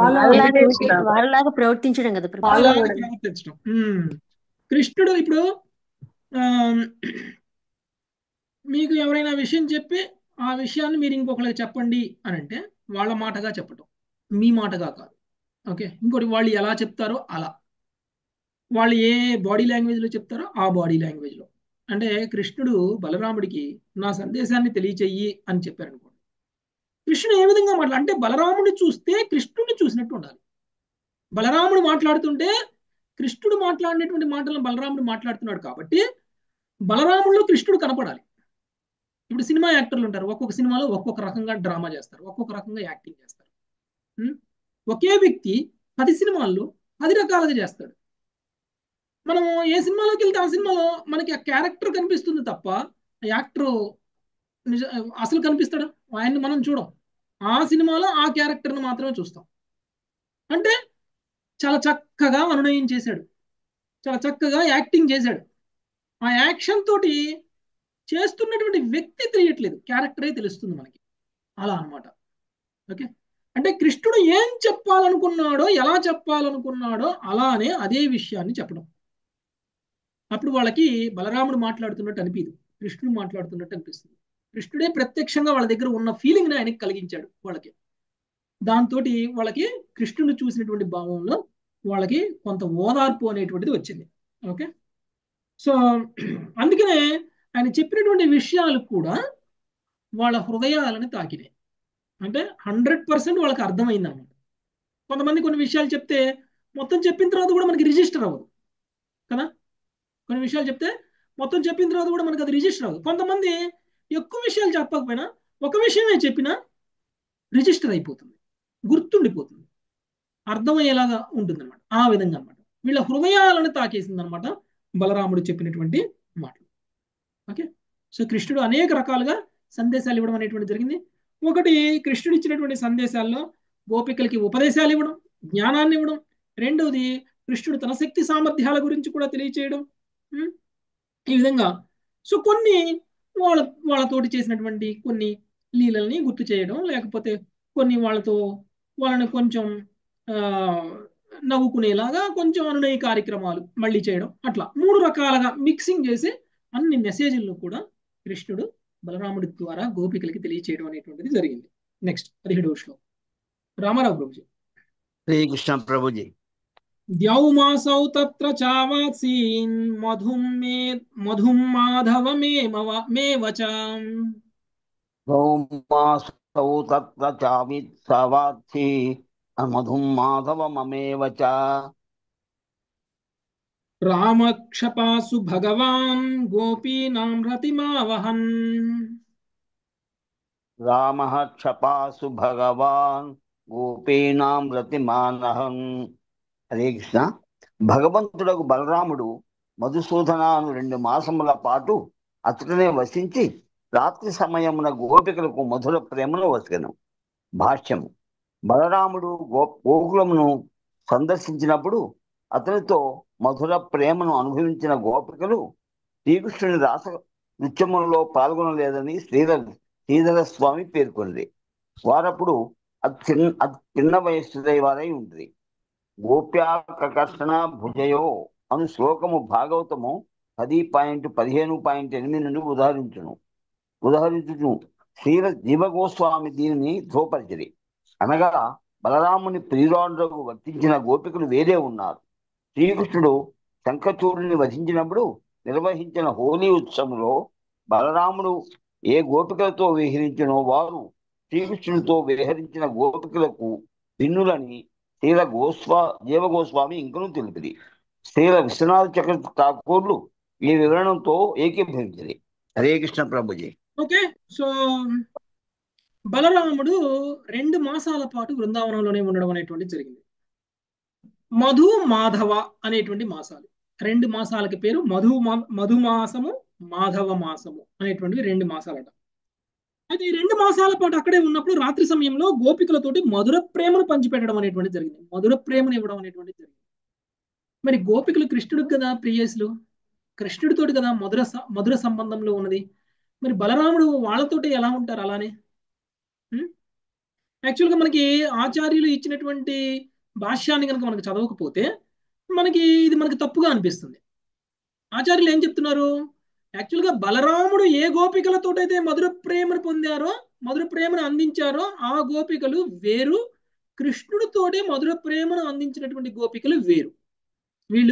వాళ్ళలాగా ప్రవర్తించడం కదా ప్రభు. ప్రవర్తించడం. కృష్ణుడు ఇప్పుడు మీకు ఎవరైనా విషయం చెప్పి ఆ విషయాన్ని మీరు ఇంకొకరికి చెప్పండి అని అంటే వాళ్ళ మాటగా చెప్పటం, మీ మాటగా కాదు. ఓకే, ఇంకోటి వాళ్ళు ఎలా చెప్తారో అలా, వాళ్ళు ఏ బాడీ లాంగ్వేజ్లో చెప్తారో ఆ బాడీ లాంగ్వేజ్లో. అంటే కృష్ణుడు బలరాముడికి నా సందేశాన్ని తెలియచెయ్యి అని చెప్పారు అనుకోండి, కృష్ణుడు ఏ విధంగా అంటే బలరాముడిని చూస్తే కృష్ణుడిని చూసినట్టు ఉండాలి. బలరాముడు మాట్లాడుతుంటే కృష్ణుడు మాట్లాడినటువంటి మాటలను బలరాముడు మాట్లాడుతున్నాడు కాబట్టి బలరాముడిలో కృష్ణుడు కనపడాలి. ఇప్పుడు సినిమా యాక్టర్లు ఉంటారు, ఒక్కొక్క సినిమాలో ఒక్కొక్క రకంగా డ్రామా చేస్తారు, ఒక్కొక్క రకంగా యాక్టింగ్ చేస్తారు. ఒకే వ్యక్తి 10 సినిమాల్లో 10 రకాలుగా చేస్తాడు. మనం ఏ సినిమాలోకి వెళ్తే ఆ సినిమాలో మనకి ఆ క్యారెక్టర్ కనిపిస్తుంది తప్ప యాక్టర్ అసలు కనిపిస్తాడు ఆయన్ని మనం చూడం. ఆ సినిమాలో ఆ క్యారెక్టర్ను మాత్రమే చూస్తాం. అంటే చాలా చక్కగా అనునయం చేశాడు, చాలా చక్కగా యాక్టింగ్ చేశాడు. ఆ యాక్షన్ తోటి చేస్తున్నటువంటి వ్యక్తి తెలియట్లేదు, క్యారెక్టరే తెలుస్తుంది మనకి. అలా అనమాట. ఓకే, అంటే కృష్ణుడు ఏం చెప్పాలనుకున్నాడో, ఎలా చెప్పాలనుకున్నాడో అలానే అదే విషయాన్ని చెప్పడం. అప్పుడు వాళ్ళకి బలరాముడు మాట్లాడుతున్నట్టు అనిపించదు, కృష్ణుడు మాట్లాడుతున్నట్టు అనిపిస్తుంది. కృష్ణుడే ప్రత్యక్షంగా వాళ్ళ దగ్గర ఉన్న ఫీలింగ్ ని ఆయనకి కలిగించాడు వాళ్ళకి. దాంతో వాళ్ళకి కృష్ణుడు చూసినటువంటి భావంలో వాళ్ళకి కొంత ఓదార్పు అనేటువంటిది వచ్చింది. ఓకే, సో అందుకనే ఆయన చెప్పినటువంటి విషయాలు కూడా వాళ్ళ హృదయాలను తాకినాయి. అంటే 100% వాళ్ళకి అర్థమైంది అన్నమాట. కొంతమంది కొన్ని విషయాలు చెప్తే మొత్తం చెప్పిన తర్వాత కూడా మనకి రిజిస్టర్ అవ్వదు కదా. కొన్ని విషయాలు చెప్తే మొత్తం చెప్పిన తర్వాత కూడా మనకి అది రిజిస్టర్ అవ్వదు. కొంతమంది ఎక్కువ విషయాలు చెప్పకపోయినా ఒక విషయమే చెప్పినా రిజిస్టర్ అయిపోతుంది, గుర్తుండిపోతుంది, అర్థమయ్యేలాగా ఉంటుంది అనమాట. ఆ విధంగా అనమాట వీళ్ళ హృదయాలను తాకేసింది అనమాట బలరాముడు చెప్పినటువంటి మాటలు. ఓకే, సో కృష్ణుడు అనేక రకాలుగా సందేశాలు ఇవ్వడం అనేటువంటి జరిగింది. ఒకటి, కృష్ణుడు ఇచ్చినటువంటి సందేశాల్లో గోపికలకి ఉపదేశాలు ఇవ్వడం, జ్ఞానాన్ని ఇవ్వడం. రెండవది, కృష్ణుడు తన శక్తి సామర్థ్యాల గురించి కూడా తెలియచేయడం. ఈ విధంగా సో కొన్ని వాళ్ళ వాళ్ళతోటి చేసినటువంటి కొన్ని లీలల్ని గుర్తు చేయడం, లేకపోతే కొన్ని వాళ్ళని కొంచెం ఆ, నవ్వుకునేలాగా కొంచెం అనునయ కార్యక్రమాలు మళ్ళీ చేయడం, అట్లా 3 రకాలుగా మిక్సింగ్ చేసి అన్ని మెసేజ్లను కూడా కృష్ణుడు బలరాముడి ద్వారా గోపికలకి తెలియచేయడం అనేటువంటిది జరిగింది. నెక్స్ట్ 17వ శ్లోకం. రామారావు ప్రభుజీ. శ్రీకృష్ణ ప్రభుజీ. ద్యౌమాసౌ తత్ర చావాసీన్ మధుం మాధవమేవ చ. భౌమాసౌ తత్ర చావిత్ సవాత్సి మధుం మాధవమేవ చ. రామక్షపాసు భగవాన్ గోపీనాం రతిమావహన్. రామః క్షపాసు భగవాన్ గోపీనాం రతిమానహన్. హరే కృష్ణ. భగవంతుడకు బలరాముడు మధుసూదనాను 2 మాసముల పాటు అతడనే వసించి రాత్రి సమయమున గోపికలకు మధుర ప్రేమను వసెను. భాష్యము. బలరాముడు గోకులమును సందర్శించినప్పుడు అతనితో మధుర ప్రేమను అనుభవించిన గోపికలు శ్రీకృష్ణుని రాస నృత్యములలో పాల్గొనలేదని శ్రీధర స్వామి పేర్కొంది. వారప్పుడు అతి చిన్న వయస్సుదై వారై ఉంటుంది. గోప్యాకర్షణ భుజయో అను శ్లోకము భాగవతము 10.15.8 నుండి ఉదాహరించును శ్రీల జీవగోస్వామి దీనిని ధ్రువపరిచిరి. అనగా బలరాముని ప్రియురాండ్రకు వర్తించిన గోపికలు వేరే ఉన్నారు. శ్రీకృష్ణుడు శంఖచూడుని వధించినప్పుడు నిర్వహించిన హోలీ ఉత్సవంలో బలరాముడు ఏ గోపికలతో విహరించినో వారు శ్రీకృష్ణుడితో విహరించిన గోపికలకు భిన్నులని జీవగోస్వామి ఇంకనూ తెలిపింది. శ్రీల విశ్వనాథ చక్రవర్తి ఠాకూర్లు ఈ వివరణంతో ఏకీభవించింది. హరే కృష్ణ ప్రభుజీ. ఓకే, సో బలరాముడు 2 మాసాల పాటు బృందావనంలోనే ఉండడం అనేటువంటి జరిగింది. మధు మాధవ అనేటువంటి మాసాలు, 2 మాసాలకి పేరు మధుమాసము, మాధవ మాసము అనేటువంటివి 2 మాసాలట. అయితే ఈ 2 మాసాల పాటు అక్కడే ఉన్నప్పుడు రాత్రి సమయంలో గోపికలతోటి మధుర ప్రేమను పంచిపెట్టడం అనేటువంటి జరిగింది, మధుర ప్రేమను ఇవ్వడం అనేటువంటి జరిగింది. మరి గోపికలు కృష్ణుడికి కదా ప్రియేసులు, కృష్ణుడితోటి కదా మధుర సంబంధంలో ఉన్నది. మరి బలరాముడు వాళ్ళతోటి ఎలా ఉంటారు అలానే? యాక్చువల్గా మనకి ఆచార్యులు ఇచ్చినటువంటి భాష్యాన్ని కనుక మనకు చదవకపోతే ఇది మనకి తప్పుగా అనిపిస్తుంది. ఆచార్యులు ఏం చెప్తున్నారు? యాక్చువల్గా బలరాముడు ఏ గోపికలతోటైతే మధుర ప్రేమను పొందారో, మధుర ప్రేమను అందించారో ఆ గోపికలు వేరు, కృష్ణుడితోటి మధుర ప్రేమను అందించినటువంటి గోపికలు వేరు.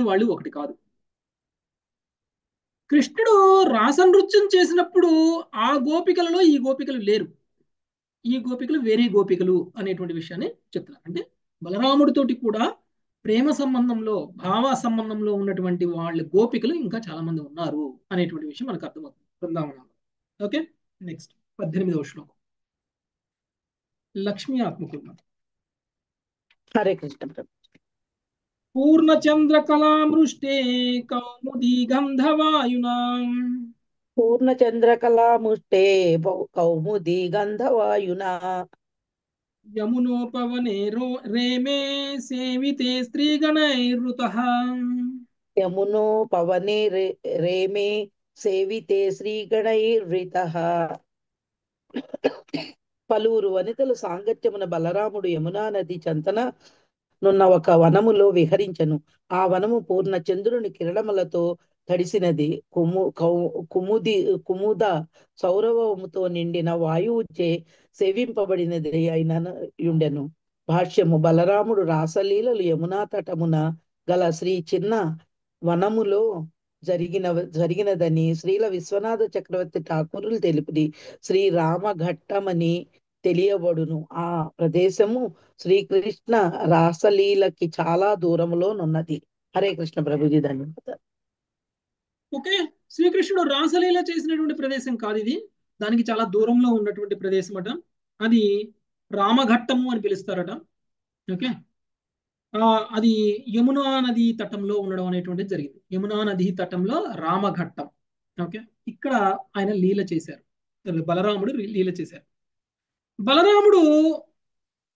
వాళ్ళు ఒకటి కాదు. కృష్ణుడు రాసనృత్యం చేసినప్పుడు ఆ గోపికలలో ఈ గోపికలు లేరు, ఈ గోపికలు వేరే గోపికలు అనేటువంటి విషయాన్ని చెప్తున్నారు. అంటే బలరాముడితోటి కూడా ప్రేమ సంబంధంలో, భావ సంబంధంలో ఉన్నటువంటి వాళ్ళ గోపికలు ఇంకా చాలా మంది ఉన్నారు అనేటువంటి విషయం మనకు అర్థమవుతుంది బృందావనంలో. ఓకే, నెక్స్ట్ 18వ శ్లోకం. లక్ష్మీ ఆత్మకూర్ణ. హరే కృష్ణ. పూర్ణచంద్రకళామృష్టే కౌముదీ గంధవాయునా. పూర్ణచంద్రకళాముష్టే కౌముదీ గంధవాయునా. యమునోపవనే రేమే సేవితే స్త్రీగణైర్వృతః. యమునోపవనే రేమే సేవితే శ్రీగణైర్వృతః. పలువురు వనితలు సాంగత్యమున బలరాముడు యమునా నది చెంతన నున్న ఒక వనములో విహరించెను. ఆ వనము పూర్ణ చంద్రుని కిరణములతో తడిసినది. కుముది కుముద సౌరవముతో నిండిన వాయువుచే సేవింపబడినది అయిన యుండెను. భాష్యము. బలరాముడు రాసలీలలు యమునా తటమున గల శ్రీ చిన్న వనములో జరిగినదని శ్రీల విశ్వనాథ చక్రవర్తి ఠాకూరులు తెలిపిరి. శ్రీరామఘట్టమని తెలియబడును. ఆ ప్రదేశము శ్రీకృష్ణ రాసలీలకి చాలా దూరములోనున్నది. హరే కృష్ణ ప్రభుజీ, ధన్యవాదాలు. ఓకే, శ్రీకృష్ణుడు రాసలీల చేసినటువంటి ప్రదేశం కాదు ఇది, దానికి చాలా దూరంలో ఉన్నటువంటి ప్రదేశం అట. అది రామఘట్టము అని పిలుస్తారట. ఓకే, అది యమునా నది తటంలో ఉండడం అనేటువంటిది జరిగింది. యమునా నది తటంలో రామఘట్టం. ఓకే, ఇక్కడ ఆయన లీల చేశారు, బలరాముడు లీల చేశారు. బలరాముడు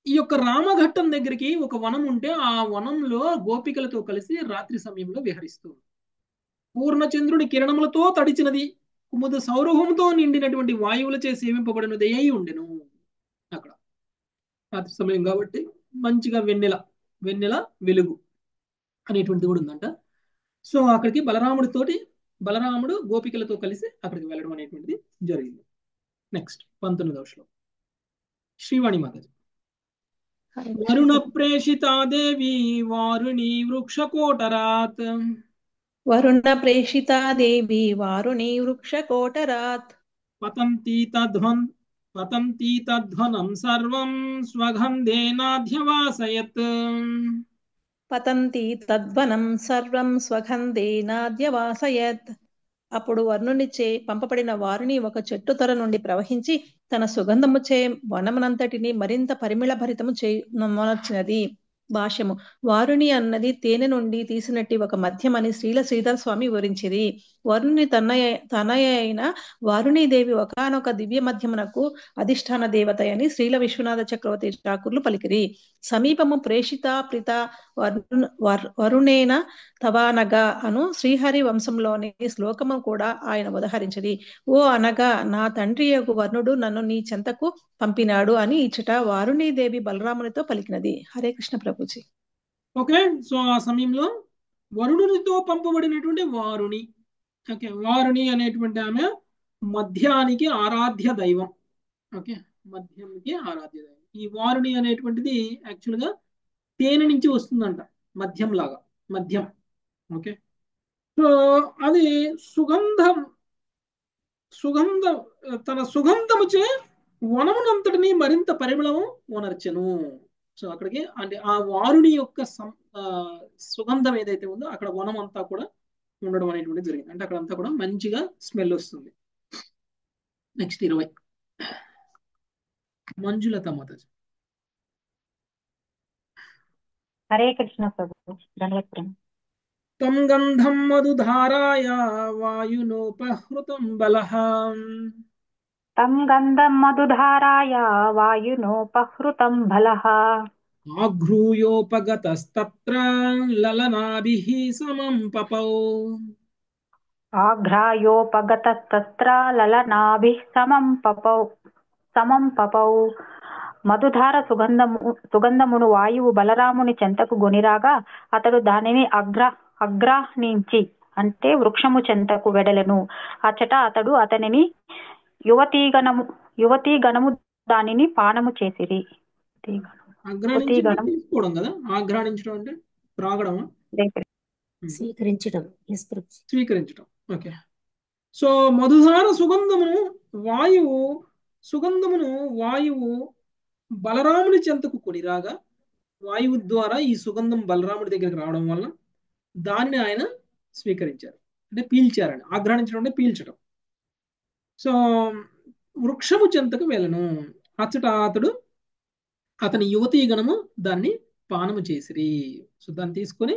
ఈ యొక్క రామఘట్టం దగ్గరికి ఒక వనం ఉంటే ఆ వనంలో గోపికలతో కలిసి రాత్రి సమయంలో విహరిస్తూ పూర్ణచంద్రుని కిరణములతో తడిచినది, కుముద సౌరభంతో నిండినటువంటి వాయువులచే సేవింపబడినది అయి ఉండెను. అక్కడ రాత్రి సమయం కాబట్టి మంచిగా వెన్నెల వెలుగు అనేటువంటిది కూడా ఉందంట. సో అక్కడికి బలరాముడు గోపికలతో కలిసి అక్కడికి వెళ్ళడం అనేటువంటిది జరిగింది. నెక్స్ట్ 19వ శ్లోకం. శ్రీవాణి మాతాజీ. వరుణ ప్రేషితా దేవి వారుణి వృక్షకోటరాత్. వరుణ ప్రేషితా దేవి వారుణి వృక్షకోటరాత్. పతంతి తధ్వనం సర్వం స్వగంధేనాధ్యవాసయత్. పతంతి తద్వనం సర్వం స్వగంధేనాద్యవాసయత్. అప్పుడు వర్ణునిచే పంపబడిన వారుని ఒక చెట్టు తొర నుండి ప్రవహించి తన సుగంధముచే వనమునంతటిని మరింత పరిమళ భరితము చేయనొచ్చినది. భాష్యము. వారుణి అన్నది తేనె నుండి తీసినట్టి ఒక మద్యమని శ్రీధర స్వామి వివరించింది. వరుణుని తనయ అయిన వారుణీదేవి ఒకనొక దివ్య మధ్యమునకు అధిష్టాన దేవత అని శ్రీల విశ్వనాథ చక్రవర్తి ఠాకూర్లు పలికిరి. సమీపము ప్రేషిత ప్రిత వరుణేన తవానగా అను శ్రీహరి వంశంలోని శ్లోకము కూడా ఆయన ఉదహరించింది. ఓ అనగా నా తండ్రి యొక్క వర్ణుడు నన్ను నీ చెంతకు పంపినాడు అని ఇచ్చట వారుణీదేవి బలరామునితో పలికినది. హరే కృష్ణ ప్రభుజీ. ఓకే, సో ఆ సమయంలో వరుణునితో పంపబడినటువంటి వారుణి. ఓకే, వారుణి అనేటువంటి ఆమె మధ్యానికి ఆరాధ్య దైవం. ఓకే, మధ్యానికి ఆరాధ్య దైవం. ఈ వారుణి అనేటువంటిది యాక్చువల్గా తేనె నుంచి వస్తుందంట, మధ్యం. ఓకే, సో అది తన సుగంధముచే వనమునంతటిని మరింత పరిమళము వనర్చెను. సో అక్కడికి అంటే ఆ వారుని యొక్క సుగంధం ఏదైతే ఉందో అక్కడ వనం అంతా కూడా ఉండడం అనేటువంటి జరిగింది. అంటే అక్కడంతా కూడా మంచిగా స్మెల్ వస్తుంది. నెక్స్ట్ 20. మంజులత మాతాజీ. హరే కృష్ణ ప్రభు, ధన్యవాదం. తం గంధం మధుధారాయ వాయునోపహృతం బలః. తం గంధం మధుధారాయ వాయునోపహృతం బలః. ఆఘ్రూయోపగతస్తత్ర లలనాభిః సమం పపౌ. ఆఘ్రాయోపగతస్తత్ర లలనాభిః సమం పపౌ. మధుధార సుగంధమును వాయువు బలరాముని చెంతకు గొనిరాగా అతడు దానిని అగ్రహించి అంటే వృక్షము చెంతకు వెడలెను. అచ్చట అతనిని యువతీగణము దానిని పానము చేసిరి. తీసుకోవడం కదా, ఆఘ్రాణించడం అంటే త్రాగడమా? స్వీకరించడం. ఓకే, సో మధుధార సుగంధమును వాయువు బలరాముని చెంతకు కొనిరాగా, వాయువు ద్వారా ఈ సుగంధం బలరాముడి దగ్గరికి రావడం వల్ల దానిని ఆయన స్వీకరించారు, అంటే పీల్చారని. ఆఘ్రాణించడం అంటే పీల్చడం. సో వృక్షము చెంతకు వెళ్ళను. అచ్చట అతని యువతీ గణము దాన్ని పానము చేసిరి. సో దాన్ని తీసుకొని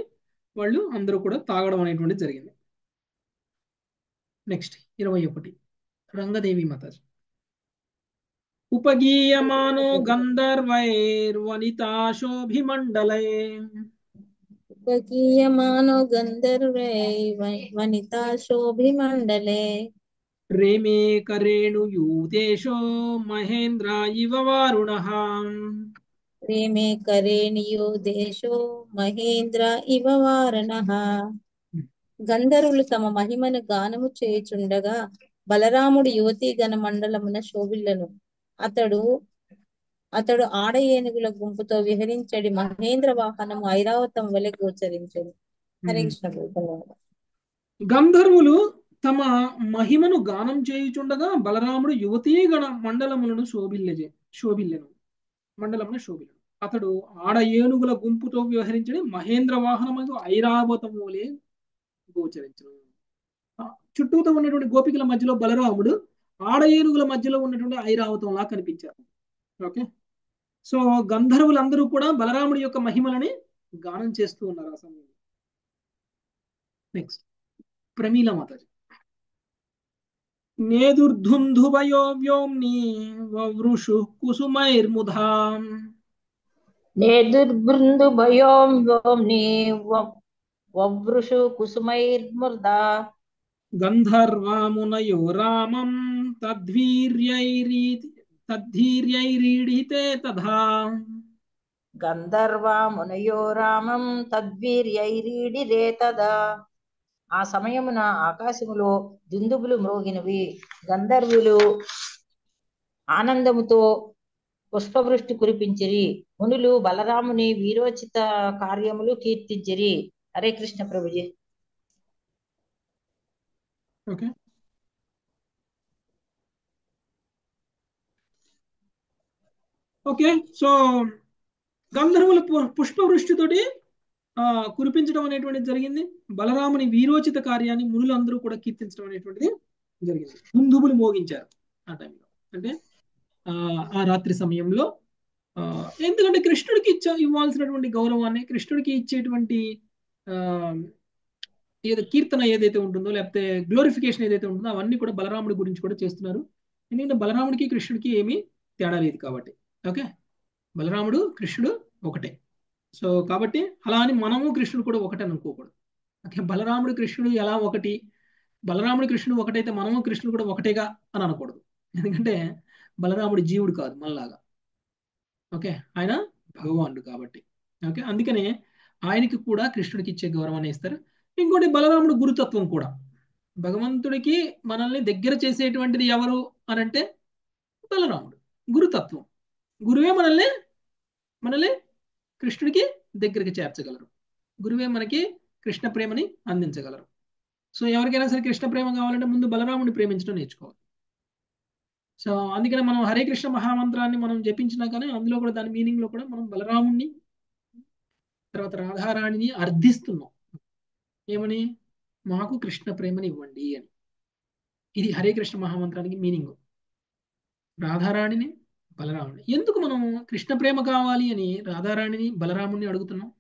వాళ్ళు అందరూ కూడా తాగడం అనేటువంటి జరిగింది. నెక్స్ట్ 21. రంగదేవి మాతాజీ. ఉపగీయమానో గంధర్వైర్వనితాశోభిమండలై. ఉపగీయమానో గంధర్వైర్వనితాశోభిమండలే. రేమే కరేణుయూతేషో మహేంద్ర ఇవ వారుణః. ప్రేమే కరేణియో దేశో మహేంద్ర ఇవ వారణః. గంధర్వులు తమ మహిమను గానము చేయుచుండగా బలరాముడు యువతీ గణ మండలమున శోభిల్లెను. అతడు అతడు ఆడ ఏనుగుల గుంపుతో విహరించడి మహేంద్ర వాహనము ఐరావతం వలె గోచరించెను. హరే కృష్ణ ప్రభుపాద. గంధర్వులు తమ మహిమను గానం చేయుచుండగా బలరాముడు యువతీ గణ మండలములను శోభిల్లెను. అతడు ఆడ ఏనుగుల గుంపుతో వ్యవహరించడి మహేంద్ర వాహనము ఐరావతము వలె గోచరించును. చుట్టూతో ఉన్నటువంటి గోపికల మధ్యలో బలరాముడు ఆడ ఏనుగుల మధ్యలో ఉన్నటువంటి ఐరావతంలా కనిపించారు. ఓకే, సో గంధర్వులందరూ కూడా బలరాముడి యొక్క మహిమలని గానం చేస్తూ ఉన్నారు ఆ సమయంలో. నెక్స్ట్ ప్రమీల మాతాజీ. నేదుర్ధుంధుభయో వ్యోమ్ని వవృషు కుసుమైర్ముధాం. నేదుర్బృందు భయోం వ్యోమ్ని వవృషు కుసుమైర్ముదా. గంధర్వామునయో రామం తద్వీర్యైరీడితే తథా. గంధర్వా మునయో రామం తద్వీర్యైరీడిరే తదా. ఆ సమయమున ఆకాశములో దుందుబులు మ్రోగినవి. గంధర్వులు ఆనందముతో పుష్పవృష్టి కురిపించిరి. మునులు బలరాముని వీరోచిత కార్యములు కీర్తించిరి. Hare Krishna Prabhuji. Okay, okay, so గంధర్వుల పుష్పవృష్టితోటి కురిపించడం అనేటువంటిది జరిగింది. బలరాముని వీరోచిత కార్యాన్ని మునులందరూ కూడా కీర్తించడం అనేటువంటిది జరిగింది. దుందుబులు మోగించారు ఆ టైంలో, అంటే ఆ రాత్రి సమయంలో. ఎందుకంటే కృష్ణుడికి ఇవ్వాల్సినటువంటి గౌరవాన్ని, కృష్ణుడికి ఇచ్చేటువంటి ఏదో కీర్తన ఏదైతే ఉంటుందో, లేకపోతే గ్లోరిఫికేషన్ ఏదైతే ఉంటుందో, అవన్నీ కూడా బలరాముడి గురించి కూడా చేస్తున్నారు. ఎందుకంటే బలరాముడికి కృష్ణుడికి ఏమీ తేడా లేదు కాబట్టి. ఓకే, బలరాముడు కృష్ణుడు ఒకటే. సో కాబట్టి అలా అని మనము కృష్ణుడు కూడా ఒకటే అనుకోకూడదు. ఓకే, బలరాముడు కృష్ణుడు ఎలా ఒకటి, బలరాముడు కృష్ణుడు ఒకటైతే మనము కృష్ణుడు కూడా ఒకటేగా అని అనకూడదు. ఎందుకంటే బలరాముడు జీవుడు కాదు మనలాగా. ఓకే, ఆయన భగవానుడు కాబట్టి. ఓకే, అందుకనే ఆయనకి కూడా కృష్ణుడికి ఇచ్చే గౌరవాన్ని ఇస్తారు. ఇంకోటి బలరాముడు గురుతత్వం కూడా. భగవంతుడికి మనల్ని దగ్గర చేసేటువంటిది ఎవరు అనంటే బలరాముడు. గురుతత్వం. గురువే మనల్ని కృష్ణుడికి దగ్గరికి చేర్చగలరు. గురువే మనకి కృష్ణ ప్రేమని అందించగలరు. సో ఎవరికైనా సరే కృష్ణ ప్రేమ కావాలంటే ముందు బలరాముడిని ప్రేమించడం నేర్చుకోవాలి. సో అందుకనే మనం హరే కృష్ణ మహామంత్రాన్ని మనం జపించినా కానీ అందులో కూడా దాని మీనింగ్ లో కూడా మనం బలరాముడిని తర్వాత రాధారాణిని అర్థిస్తున్నాం. ఏమని? మాకు కృష్ణ ప్రేమని ఇవ్వండి అని. ఇది హరే కృష్ణ మహామంత్రానికి మీనింగ్. రాధారాణిని, బలరాముని. ఎందుకు మనం కృష్ణ ప్రేమ కావాలి అని రాధారాణిని, బలరాముని అడుగుతున్నాం?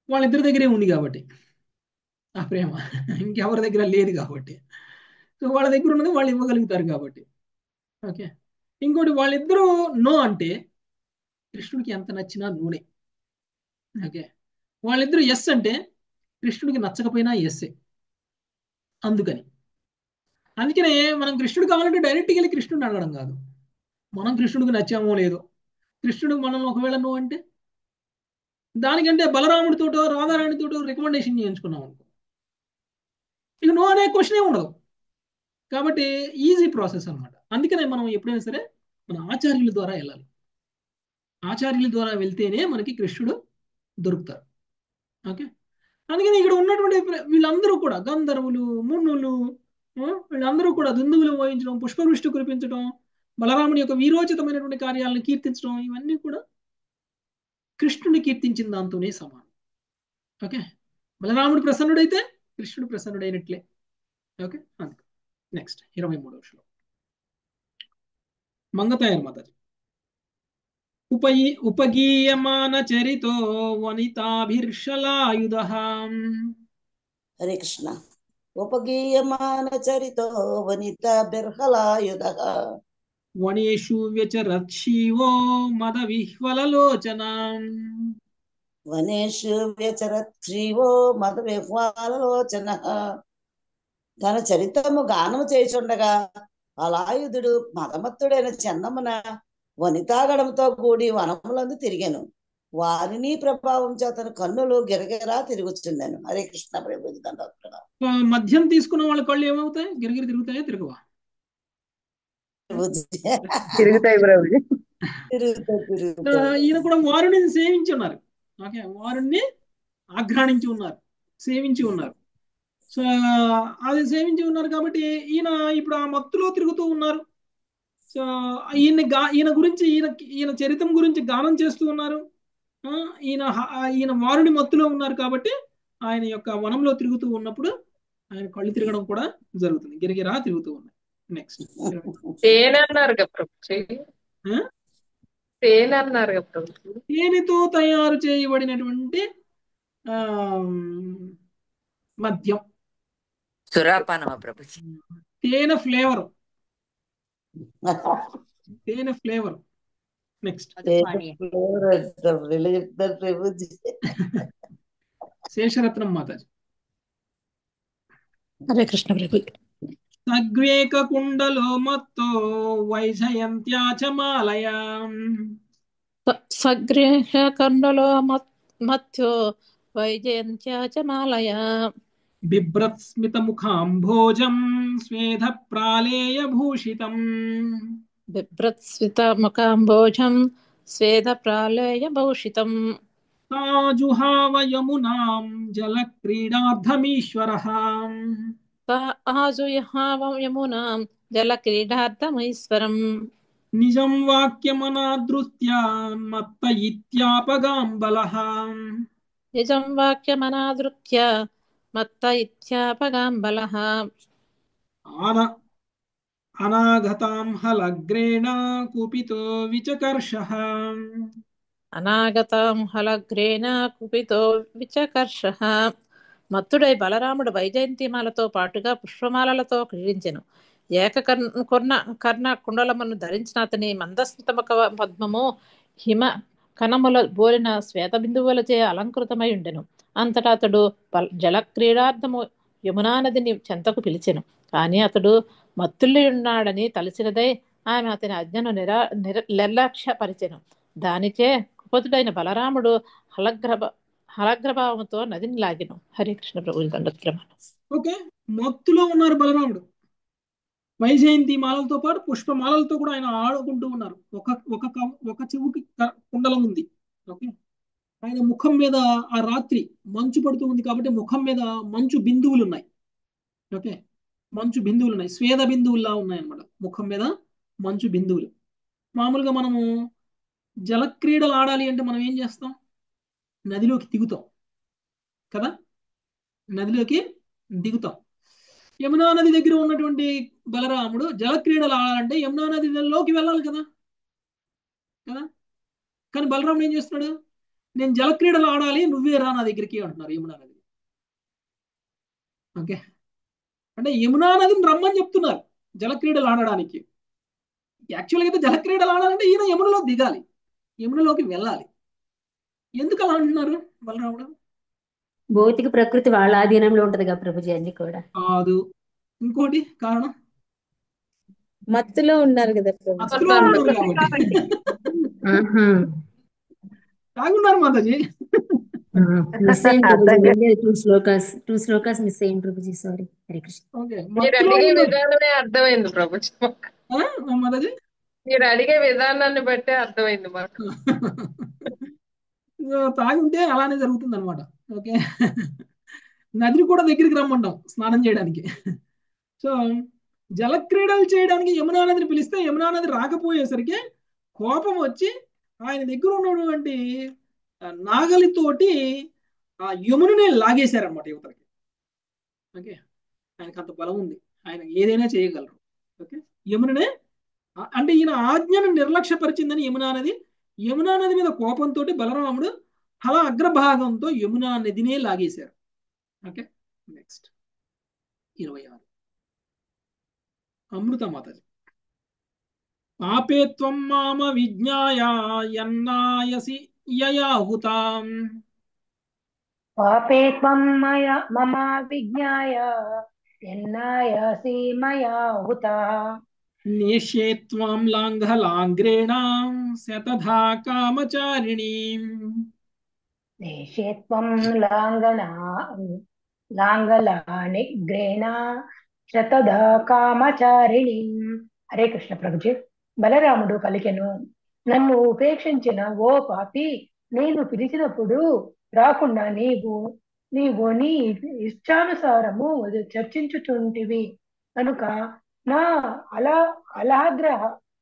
వాళ్ళిద్దరి దగ్గరే ఉంది కాబట్టి ఆ ప్రేమ, ఇంకెవరి దగ్గర లేదు కాబట్టి. సో వాళ్ళ దగ్గర ఉన్నది వాళ్ళు ఇవ్వగలుగుతారు కాబట్టి. ఓకే, ఇంకోటి వాళ్ళిద్దరూ నో అంటే కృష్ణుడికి ఎంత నచ్చినా నూనె. ఓకే, వాళ్ళిద్దరూ ఎస్ అంటే కృష్ణుడికి నచ్చకపోయినా ఎస్సే. అందుకనే మనం కృష్ణుడు కావాలంటే డైరెక్ట్గా వెళ్ళి కృష్ణుడిని అడగడం కాదు. మనం కృష్ణుడికి నచ్చామో లేదో, కృష్ణుడికి మనల్ని ఒకవేళ నో అంటే దానికంటే బలరాముడితోటో రాధారాణితోటో రికమెండేషన్ చేయించుకున్నాం అనుకో, ఇక నో అనే క్వశ్చనే ఉండదు. కాబట్టి ఈజీ ప్రాసెస్ అనమాట. అందుకనే మనం ఎప్పుడైనా సరే మన ఆచార్యుల ద్వారా వెళ్ళాలి. ఆచార్యుల ద్వారా వెళ్తేనే మనకి కృష్ణుడు దొరుకుతారు. ఓకే, అందుకని ఇక్కడ ఉన్నటువంటి వీళ్ళందరూ కూడా గంధర్వులు, మున్నులు, వీళ్ళందరూ కూడా దుందువులు మోయించడం, పుష్పవృష్టి కురిపించడం, బలరాముని యొక్క వీరోచితమైనటువంటి కార్యాలను కీర్తించడం, ఇవన్నీ కూడా కృష్ణుని కీర్తించిన దాంతోనే సమానం. ఓకే, బలరాముడు ప్రసన్నుడైతే కృష్ణుడు ప్రసన్నుడైనట్లే. ఓకే, అందుకు నెక్స్ట్ 23వ శ్లోకం. మంగతాయర్ మాతాజీ. ఉపగీయమాన చరితో వనితాభిర్షలాయుధః. హరే కృష్ణ. ఉపగీయమాన చరితో వనితాభిర్షలాయుధః. వనేషు వ్యచరత్ శివో మద విహ్వలలోచనాం. వనేషు వ్యచరత్ శ్రీవో మద విహ్వాలలోచన. తన చరిత్రము గానము చేయుచుండగా అలాయుధుడు మదమత్తుడైన చెన్నమున వనితాగడంతో కూడి వనములందు తిరిగాను. వారిని ప్రభావం చేతను కన్నులు గిరగిరా తిరుగుచుండెను. హరే కృష్ణ ప్రభుజీ దండోత్తరం. మద్యం తీసుకున్న వాళ్ళ కళ్ళు ఏమవుతాయి? గిరిగిరి తిరుగుతాయా తిరుగువా? తిరుగుతాయి ప్రభుజీ. ఈయన కూడా వారుని సేవించి ఉన్నారు. ఓకే, వారుణ్ణి ఆఘ్రాణించి ఉన్నారు, సేవించి ఉన్నారు. సో అది సేవించి ఉన్నారు కాబట్టి ఈయన ఇప్పుడు ఆ మత్తులో తిరుగుతూ ఉన్నారు. సో ఈయన గురించి ఈయన చరిత్రం గురించి గానం చేస్తూ ఉన్నారు. ఈయన వారుని మత్తులో ఉన్నారు కాబట్టి ఆయన యొక్క వనంలో తిరుగుతూ ఉన్నప్పుడు ఆయన కళ్ళు తిరగడం కూడా జరుగుతుంది, గిరిగిరా తిరుగుతూ ఉన్నాయి. నెక్స్ట్ తేనె అన్నారు కదా ప్రభుజీ, తేనె అన్నారు కదా ప్రభుజీ. తేనెతో తయారు చేయబడినటువంటి మద్యం, సురాపానమా ప్రభుజీ? తేనె ఫ్లేవర్, తేనె ఫ్లేవర్. నెక్స్ట్ శేషరత్నం మాతాజీ. హరే కృష్ణ ప్రభు. సగ్వేక కుండలో మత్తో వైజయంత్యాచమాలయ. సగ్రేహ కండలో మత్యో వైజయంత్యాచమాలయ. బిభ్రత్ స్మిత ముఖాంభోజం స్వేద ప్రాళేయ భూషితం. బిభ్రత్ స్మిత ముఖాంభోజం స్వేద ప్రాళేయ భూషితం. తాజుహావ యమునాం జల క్రీడార్థమీశ్వరః. ఆజుహావ యమునాం జల క్రీడార్థమీశ్వరం. నిజం వాక్యమనాదృత్య మత్త ఇత్యాపగాంబలః. నిజం వాక్యమనాదృత్య మత్త ఇత్యాపగాంబలః. అనాగతాం హలగ్రేణ కుపితో విచకర్షః. అనాగతాం హలగ్రేణ కుపితో విచకర్షః. మత్తుడై బలరాముడు వైజయంతిమాలతో పాటుగా పుష్పమాలలతో క్రీడించెను. కర్ణ కుండలమును ధరించిన అతని మందస్మితముఖ పద్మము హిమ కణముల బోలిన శ్వేత బిందువులచే అలంకృతమై ఉండెను. అంతటా అతడు జలక్రీడార్థము యమునా నదిని చెంతకు పిలిచెను. కానీ అతడు మత్తుల్లి ఉన్నాడని తలచినదై ఆమె అతని ఆజ్ఞను నిర్లక్ష్యపరిచెను. దానిచే కుపతుడైన బలరాముడు హలగ్రభావంతో నదిని లాగెను. హరే కృష్ణ ప్రభు దండోత్తరం. ఓకే, మత్తులో ఉన్నారు బలరాముడు. వైజయంతి మాలలతో పాటు పుష్పమాలలతో కూడా ఆయన ఆడుకుంటూ ఉన్నారు. ఒక చెవుకి కుండలం ఉంది. ఓకే, ఆయన ముఖం మీద ఆ రాత్రి మంచు పడుతూ ఉంది కాబట్టి ముఖం మీద మంచు బిందువులు ఉన్నాయి. ఓకే, మంచు బిందువులు ఉన్నాయి, స్వేద బిందువుల్లా ఉన్నాయి అన్నమాట. ముఖం మీద మంచు బిందువులు. మామూలుగా మనము జలక్రీడలు ఆడాలి అంటే మనం ఏం చేస్తాం? నదిలోకి దిగుతాం కదా, నదిలోకి దిగుతాం. యమునా నది దగ్గర ఉన్నటువంటి బలరాముడు జలక్రీడలు ఆడాలంటే యమునా నదిలోకి వెళ్ళాలి కదా కదా కానీ బలరాముడు ఏం చేస్తున్నాడు? నేను జలక్రీడలు ఆడాలి, నువ్వే రా నా దగ్గరికి అంటున్నారు యమునా నది. ఓకే, అంటే యమునా నదిని రమ్మని చెప్తున్నారు జలక్రీడలు ఆడడానికి. యాక్చువల్గా అయితే జలక్రీడలు ఆడాలంటే ఈయన యమునలో దిగాలి, యమునలోకి వెళ్ళాలి. ఎందుకు అలా అంటున్నారు బలరాముడు? భౌతిక ప్రకృతి వాళ్ళ ఆధీనంలో ఉంటది కదా ప్రభుజీ, అన్ని కూడా కాదు. ఇంకోటి కారణం, మత్తులో ఉన్నారు కదా ప్రభు. మత్తులో ఉన్నారు కాబట్టి. తాగున్నారు మాతాజీ. మిస్ అయింది ప్రభుజీ, టూ శ్లోకాస్ మిస్ అయింది ప్రభుజీ, సారీ. హరే కృష్ణ. ఓకే, మీరు అడిగే విధానమే అర్థమైంది ప్రభుజీ. మాతాజీ మీరు అడిగే విధానాన్ని బట్టే అర్థమైంది మాకు. తాగుంటే అలానే జరుగుతుంది అనమాట. ఓకే, నదిని కూడా దగ్గరికి రమ్మంటాం స్నానం చేయడానికి. సో జలక్రీడలు చేయడానికి యమునా నదిని పిలిస్తే యమునా నది రాకపోయేసరికి కోపం వచ్చి ఆయన దగ్గర ఉన్నటువంటి నాగలితోటి ఆ యముననే లాగేశారనమాట యువతలకి. ఓకే, ఆయనకు అంత బలం ఉంది, ఆయన ఏదైనా చేయగలరు. ఓకే, యముననే అంటే ఈయన ఆజ్ఞను నిర్లక్ష్యపరిచిందని యమునా నది మీద కోపంతో బలరాముడు హల అగ్రభాగంతో యమునా నదినే లాగేశారు. ఓకే, నెక్స్ట్ 26 అమృత మాతాజీ. పాపేత్వం మామ విజ్ఞాయ యన్నాయసి యయాహుతాం. पापे त्वं मम विज्ञाय यन्नायासि मया हुतः नेष्ये त्वां लाङ्घलाङ्घ्रेण शतधा कामचारिणीम्। देशे त्वं लाङ्गलानिग्रेण శతధా కామచారిణి. హరే కృష్ణ ప్రభుజీ. బలరాముడు పలికెను, నన్ను ఉపేక్షించిన ఓ పాపి, నేను పిలిచినప్పుడు రాకుండా నీవు నీ ఇష్టానుసారము చర్చించుచుంటివి కనుక నా అలహాగ్ర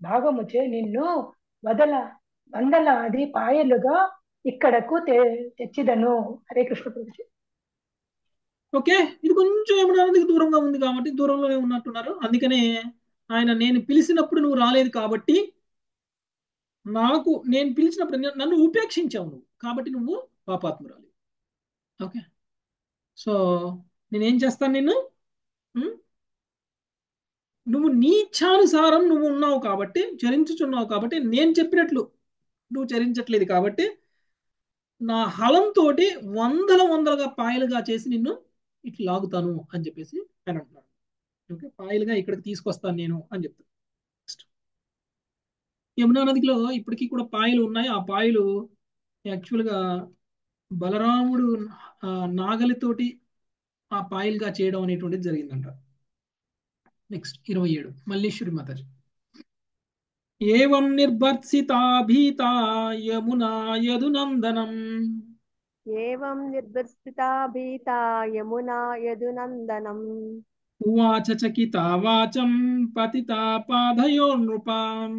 భాగముచే నిన్ను వందలాది పాయలుగా ఇక్కడకు తెచ్చిదను. హరే కృష్ణ ప్రభుజీ. ఓకే, ఇది కొంచెం యమునా నదికి దూరంగా ఉంది కాబట్టి దూరంలోనే ఉన్నట్టున్నారు. అందుకనే ఆయన నేను పిలిచినప్పుడు నువ్వు రాలేదు కాబట్టి నేను పిలిచినప్పుడు నన్ను ఉపేక్షించావు నువ్వు కాబట్టి నువ్వు పాపాత్మురాలి. ఓకే, సో నేనేం చేస్తాను నిన్ను, నువ్వు నీ ఇచ్ఛానుసారం నువ్వు ఉన్నావు కాబట్టి చరించుచున్నావు కాబట్టి నేను చెప్పినట్లు నువ్వు చరించట్లేదు కాబట్టి నా హలంతో వందలుగా పాయలుగా చేసి నిన్ను ఇట్లా లాగుతాను అని చెప్పేసి ఆయన అంటున్నాడు. ఓకే, పాయలుగా ఇక్కడికి తీసుకొస్తాను నేను అని చెప్తాను. యమునా నదిలో ఇప్పటికీ కూడా పాయలు ఉన్నాయి. ఆ పాయలు యాక్చువల్గా బలరాముడు నాగలితోటి ఆ పాయలుగా చేయడం అనేటువంటిది జరిగిందంట. నెక్స్ట్ 27 మల్లీశ్వరి మాతాజీ. ఏవం నిర్భర్సితా భీతా యమునా యదునందనం ఏవం నిర్భర్సితా భీతా యమునా యదునందనం ఉవాచ చకితా వాచం పతితా పాదయో నృపాం.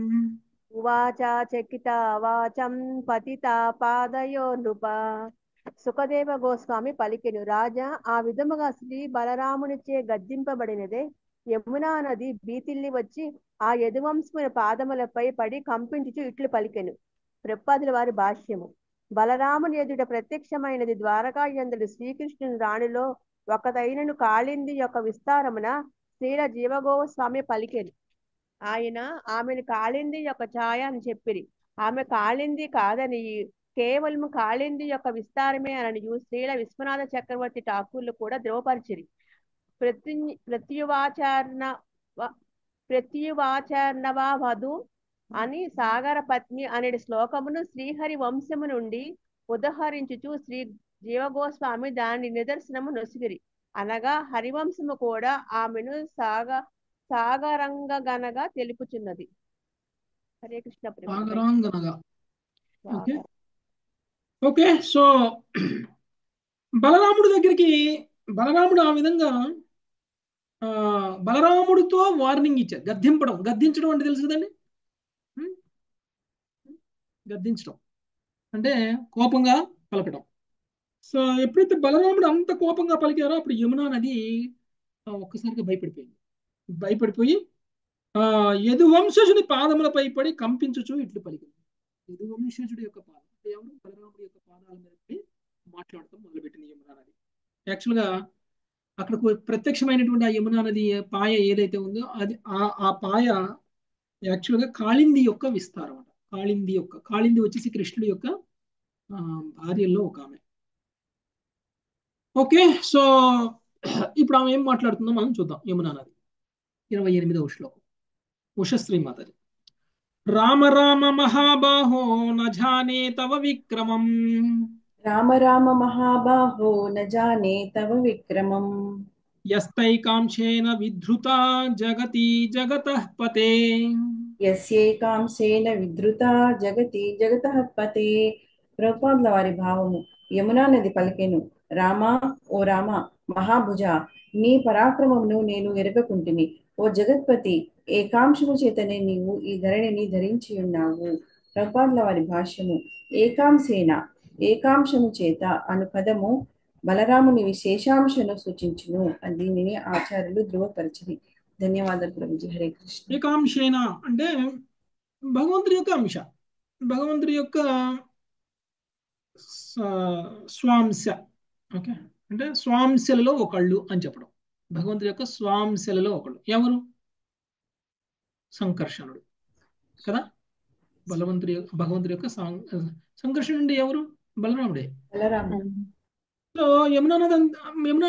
ఉవాచ చకితా వాచం పతితా పాదయో నృప. సుఖదేవ గోస్వామి పలికెను, రాజా, ఆ విధముగా శ్రీ బలరామునిచే గద్దింపబడినదే యమునా నది బీతిల్లి వచ్చి ఆ యదువంశముల పాదములపై పడి కంపించుచు ఇట్లు పలికెను. ప్రపాదుల వారి భాష్యము. బలరాముని ఎదుట ప్రత్యక్షమైనది ద్వారకా యందుడు శ్రీకృష్ణుని రాణిలో ఒకతైనను కాళింది యొక్క విస్తారమున శ్రీల జీవగోస్వామి పలికెను. ఆయన ఆమెను కాళింది యొక్క ఛాయ అని చెప్పిరి. ఆమె కాళింది కాదని, కేవలము కాళింది యొక్క విస్తారమే అని శ్రీల విశ్వనాథ చక్రవర్తి ఠాకూర్లు కూడా ధ్రువపరిచిరి. ప్రత్యువాచర్ణవా వధు అని సాగర పత్ని అనే శ్లోకమును శ్రీహరి వంశము నుండి ఉదహరించుచు శ్రీ జీవగోస్వామి దాని నిదర్శనము నొసిగిరి. అనగా హరివంశము కూడా ఆమెను సాగరంగనగా తెలుపుచున్నది. హరే కృష్ణ సాగరాంగనగా. ఓకే ఓకే, సో బలరాముడి దగ్గరికి బలరాముడు ఆ విధంగా బలరాముడితో వార్నింగ్ ఇచ్చారు. గద్దించడం అంటే తెలుసు కదండి. గద్దించడం అంటే కోపంగా పలకడం. సో ఎప్పుడైతే బలరాముడు అంత కోపంగా పలికారో అప్పుడు యమునా నది ఒక్కసారిగా భయపడిపోయి యదువంశజుని పాదములపై పడి కంపించుచు ఇట్లు పలికింది. యదువంశజుడి యొక్క పాదం అంటే ఎవరు? బలరాముడి యొక్క పాదాల మీద పడి మాట్లాడటం మొదలుపెట్టింది యమునా నది. యాక్చువల్గా అక్కడకు ప్రత్యక్షమైనటువంటి ఆ యమునా నది పాయ ఏదైతే ఉందో అది ఆ పాయ యాక్చువల్గా కాళింది యొక్క విస్తారం అంట. కాళింది వచ్చేసి కృష్ణుడి యొక్క భార్యల్లో ఒక ఆమె. ఓకే, సో ఇప్పుడు ఆమె ఏం మాట్లాడుతుందో మనం చూద్దాం. యమునా నది 28వ శ్లోకం. ఉషశ్రీ మాతాజీ. రామ రామ మహాబాహో నజానే తవ విక్రమం. రామ రామ మహాబాహో నజానే తవ విక్రమం. యస్తైకాంశేన విధృతా జగతి జగతః పతే. యస్యైకాంశేన విధృతా జగతి జగతః పతే. ప్రభుపాదుల వారి భావము. యమునా నది పలికెను, రామా, ఓ రామ, మహాభుజ, నీ పరాక్రమమును నేను ఎరగకుంటిని. ఓ జగత్పతి, ఏకాంశము చేతనే నీవు ఈ ధరణిని ధరించి ఉన్నావు. ప్రభుపాదుల వారి భాష్యము. ఏకాంశము చేత అను పదము బలరాముని విశేషాంశను సూచించును. దీనిని ఆచార్యులు ధృవపరిచిరి. ధన్యవాదాలు ప్రభుజీ. హరే కృష్ణ. ఏకాంశేన అంటే భగవంతుడి యొక్క అంశ, భగవంతుడి యొక్క స్వాంశ. ఓకే, అంటే స్వాంశలలో ఒకళ్ళు అని చెప్పడం. భగవంతుడి యొక్క స్వాంశలలో ఒకళ్ళు ఎవరు? సంకర్షణుడు కదా. భగవంతుడి యొక్క సంకర్షణుడు ఎవరు? బలరాముడే. సో యమునా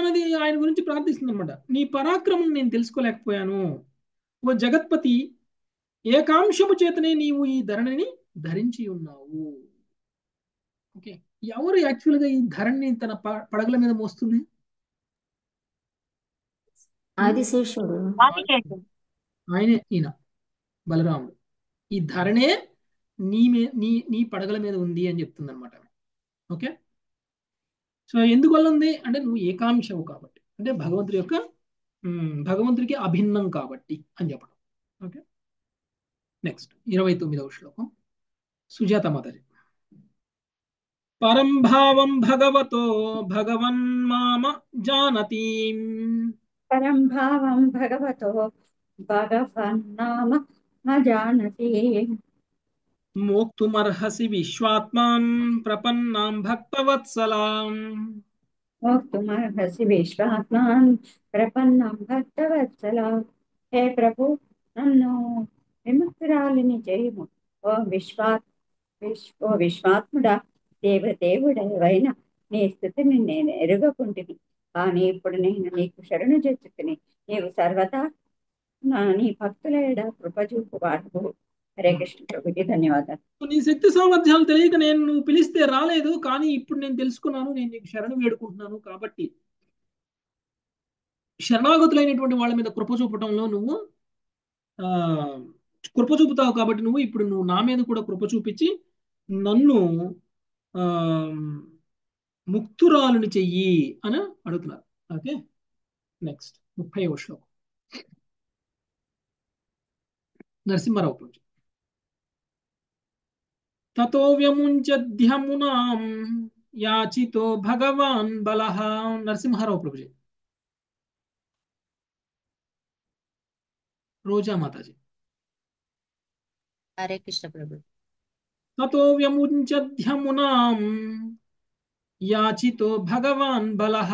నది ఆయన గురించి ప్రార్థిస్తుంది అనమాట. నీ పరాక్రమం నేను తెలుసుకోలేకపోయాను. ఓ జగత్పతి, ఏకాంశము చేతనే నీవు ఈ ధరణిని ధరించి ఉన్నావు. ఓకే, ఎవరు యాక్చువల్గా ఈ ధరణిని తన పడగల మీద మోస్తుంది? ఆదిశేషుడు. ఆయనే, ఈయన బలరాముడు. ఈ ధరణే నీ పడగల మీద ఉంది అని చెప్తుంది అనమాట. ఓకే, సో ఎందువల్ల ఉంది అంటే నువ్వు ఏకాంశవు కాబట్టి, అంటే భగవంతుడికి అభిన్నం కాబట్టి అని చెప్పడం. ఓకే, నెక్స్ట్ 29వ శ్లోకం సుజాత మాతాజీ. పరం భావం భగవతో భగవన్ మామ జానతి. పరం భావం భగవతో భగవన్నామ జానతి. మోక్తుమర్హసి విశ్వాత్మాన్ ప్రపన్నాం భక్తవత్సలాం. మోక్తుమర్హసి విశ్వాత్మాన్ ప్రపన్నాం భక్తవత్సలా. హే ప్రభు, నన్ను విముక్తురాలిని చేయుము. ఓ విశ్వాత్ముడా, దేవదేవుడైన నీ స్థితిని నేను ఎరుగకుంటిని. కానీ ఇప్పుడు నేను నీకు శరణు చేర్చుకుని నీవు సర్వదా నీ భక్తుల ఎడ కృప చూపు వాడు. హరే కృష్ణ ప్రభుకి ధన్యవాదాలు. నీ శక్తి సామర్థ్యాలు తెలియక నేను నువ్వు పిలిస్తే రాలేదు, కానీ ఇప్పుడు నేను తెలుసుకున్నాను, నేను నీకు శరణు వేడుకుంటున్నాను. కాబట్టి శరణాగతులైనటువంటి వాళ్ళ మీద కృప చూపటంలో నువ్వు కృప చూపుతావు. కాబట్టి నువ్వు నా మీద కూడా కృప చూపించి నన్ను ముక్తురాలుని చెయ్యి అని అడుగుతున్నారు. ఓకే, నెక్స్ట్ 30వ శ్లోకం నరసింహారావు పూజ. తతో వ్యముంచద్యమునాం యాచితో భగవాన్ బలః. నరసింహారావు ప్రభుజీ. రోజా మాతాజీ. హరే కృష్ణ ప్రభు. తతో వ్యముంచద్యమునాం యాచితో భగవాన్ బలః.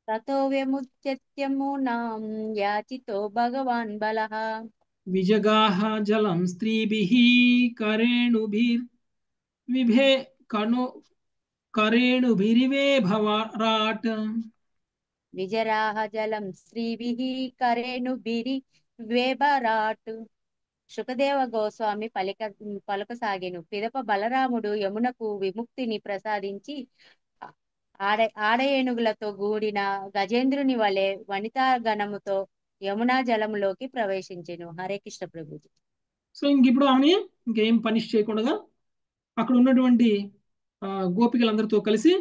తతో వ్యముచ్యత్యమునాం యాచితో భగవాన్ బలః. విజగాహ జలం స్త్రీభిః కరేణుభిరివే భవరాట్. విజరాహ జలం స్త్రీభిః కరేణుభిరివేభరాట్. శుకదేవ గోస్వామి పలకసాగెను. పిదప బలరాముడు యమునకు విముక్తిని ప్రసాదించి ఆడ ఏనుగులతో కూడిన గజేంద్రుని వలె వనితా గణముతో యమునా జలములోకి ప్రవేశించెను. హరే కృష్ణ ప్రభుజీ. సో ఇప్పుడు ఆమె ఇంకేం పనిష్ చేయకుండా అక్కడ ఉన్నటువంటి గోపికలందరితో కలిసి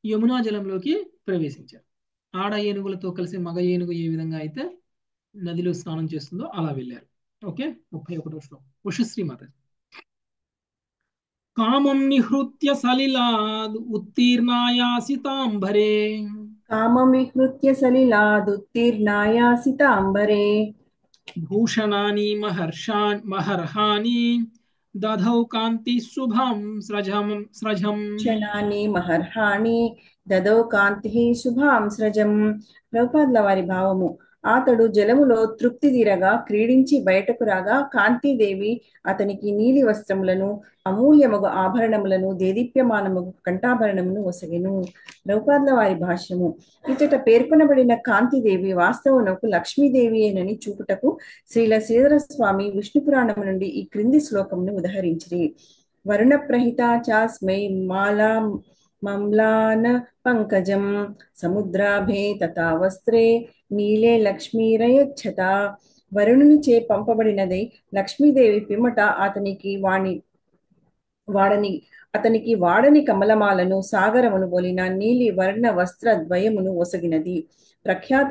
యమునా జలంలోకి ప్రవేశించారు. ఆడ ఏనుగులతో కలిసి మగ ఏనుగు ఏ విధంగా అయితే నదిలో స్నానం చేస్తుందో అలా వెళ్ళారు. ఓకే, 31వ శ్లోకం ఉషశ్రీ మాత. కామం నిహృత్య సలిలాద్ ఉత్తీర్ణాయాసితాంబరే. కామం విహృత్య సలిలాదుత్తీర్ణాయాసితాంబరే. భూషణాని మహర్హాని దధౌ కాంతి శుభం స్రజం. భూషణాని మహర్హాని దదౌ కాంతి శుభాం స్రజం. ప్రభుపాదుల వారి భావము. అతడు జలములో తృప్తి తీరగా క్రీడించి బయటకు రాగా కాంతీదేవి అతనికి నీలి వస్త్రములను అమూల్యమగు ఆభరణములను దేదీప్యమానమగు కంఠాభరణమును ఒసగెను. ప్రభుపాదుల వారి భాష్యము. ఇచ్చట పేర్కొనబడిన కాంతిదేవి వాస్తవమునకు లక్ష్మీదేవి ఏనని చూపుటకు శ్రీల శ్రీధర స్వామి విష్ణు పురాణము నుండి ఈ క్రింది శ్లోకమును ఉదహరించిరి. వరుణ ప్రహిత చాస్మై మాలా మమ్లాన పంకజం సముద్రాభే తథా వస్త్రే నీలే లక్ష్మీరయచ్చత. వరుణుని చే పంపబడినదై లక్ష్మీదేవి పిమ్మట అతనికి వాడని కమలమాలను సాగరమును బోలిన నీలి వర్ణ వస్త్ర ద్వయమును ఒసగినది. ప్రఖ్యాత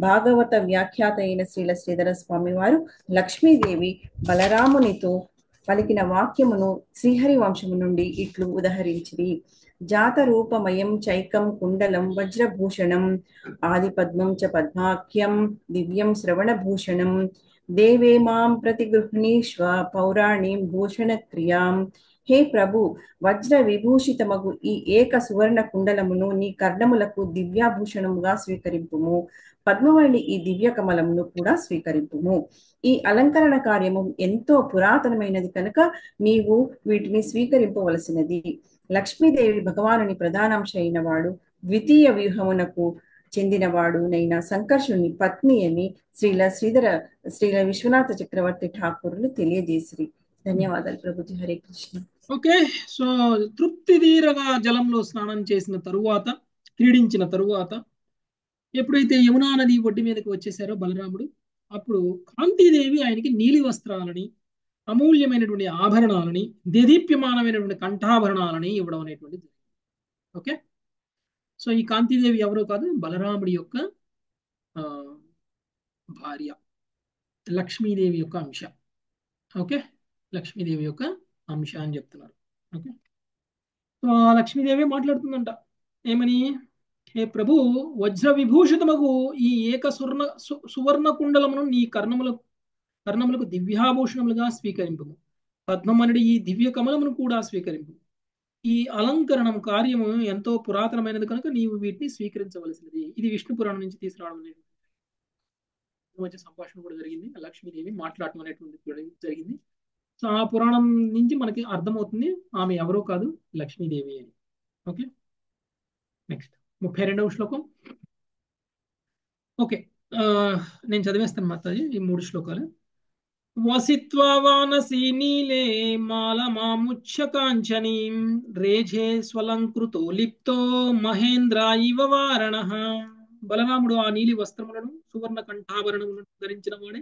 భాగవత వ్యాఖ్యాత అయిన శ్రీల శ్రీధర స్వామి వారు లక్ష్మీదేవి బలరామునితో పలికిన వాక్యమును శ్రీహరి వంశము నుండి ఇట్లు ఉదహరించిరి. జాత రూపమయం చైకం కుండలం వజ్రభూషణం ఆదిపద్మం చ పద్మాఖ్యం దివ్యం శ్రవణభూషణం దేవే మాం ప్రతిగృహ్ణీష్వ పౌరాణీం భూషణ క్రియాం. హే ప్రభు, వజ్ర విభూషితమగు ఈ ఏక సువర్ణ కుండలమును నీ కర్ణములకు దివ్యాభూషణముగా స్వీకరింపుము. పద్మవళి ఈ దివ్య కమలమును కూడా స్వీకరింపుము. ఈ అలంకరణ కార్యము ఎంతో పురాతనమైనది కనుక నీవు వీటిని స్వీకరింపవలసినది. లక్ష్మీదేవి భగవానుని ప్రధానాంశ అయిన వాడు, ద్వితీయ వ్యూహమునకు చెందినవాడు నైన సంకర్షుని పత్ని అని శ్రీల విశ్వనాథ చక్రవర్తి ఠాకూరులు తెలియజేసిరి. ధన్యవాదాలు ప్రభుజీ. హరే కృష్ణ. ఓకే, సో తృప్తి తీరగా జలంలో స్నానం చేసిన తరువాత, క్రీడించిన తరువాత ఎప్పుడైతే యమునా నది ఒడ్డు మీదకి వచ్చేసారో బలరాముడు, అప్పుడు కాంతీదేవి ఆయనకి నీలి వస్త్రాలని, అమూల్యమైనటువంటి ఆభరణాలని, దేదీప్యమానమైనటువంటి కంఠాభరణాలని ఇవ్వడం అనేటువంటిది. ఓకే, సో ఈ కాంతీదేవి ఎవరో కాదు, బలరాముడి యొక్క భార్య, లక్ష్మీదేవి యొక్క అంశ. ఓకే, లక్ష్మీదేవి యొక్క అంశ అని చెప్తున్నారు. ఓకే, సో ఆ లక్ష్మీదేవి మాట్లాడుతుందంట ఏమని, హే ప్రభు, వజ్ర విభూషితమగు ఈ ఏక సువర్ణ కుండలమును నీ కర్ణములకు దివ్యాభూషణములుగా స్వీకరింపు. పద్మమనుడి ఈ దివ్య కమలమును కూడా స్వీకరింపు. ఈ అలంకరణం కార్యము ఎంతో పురాతనమైనది కనుక నీవు వీటిని స్వీకరించవలసినది. ఇది విష్ణు పురాణం నుంచి తీసుకురావడం అనేది మధ్య సంభాషణ కూడా జరిగింది. లక్ష్మీదేవి మాట్లాడటం అనేటువంటి జరిగింది. సో ఆ పురాణం నుంచి మనకి అర్థమవుతుంది ఆమె ఎవరో కాదు, లక్ష్మీదేవి అని. ఓకే, నెక్స్ట్ 32వ శ్లోకం. ఓకే, నేను చదివేస్తాను మాతాజీ ఈ 3 శ్లోకాలు. వసిత్వా వానసీ నీలే మాలమాముచ్య కాంచనీం రేఝే స్వలంకృతో లిప్తో మహేంద్ర ఇవ వారణః. బలరాముడు ఆ నీలి వస్త్రములను సువర్ణ కంఠాభరణములను ధరించిన వాడే,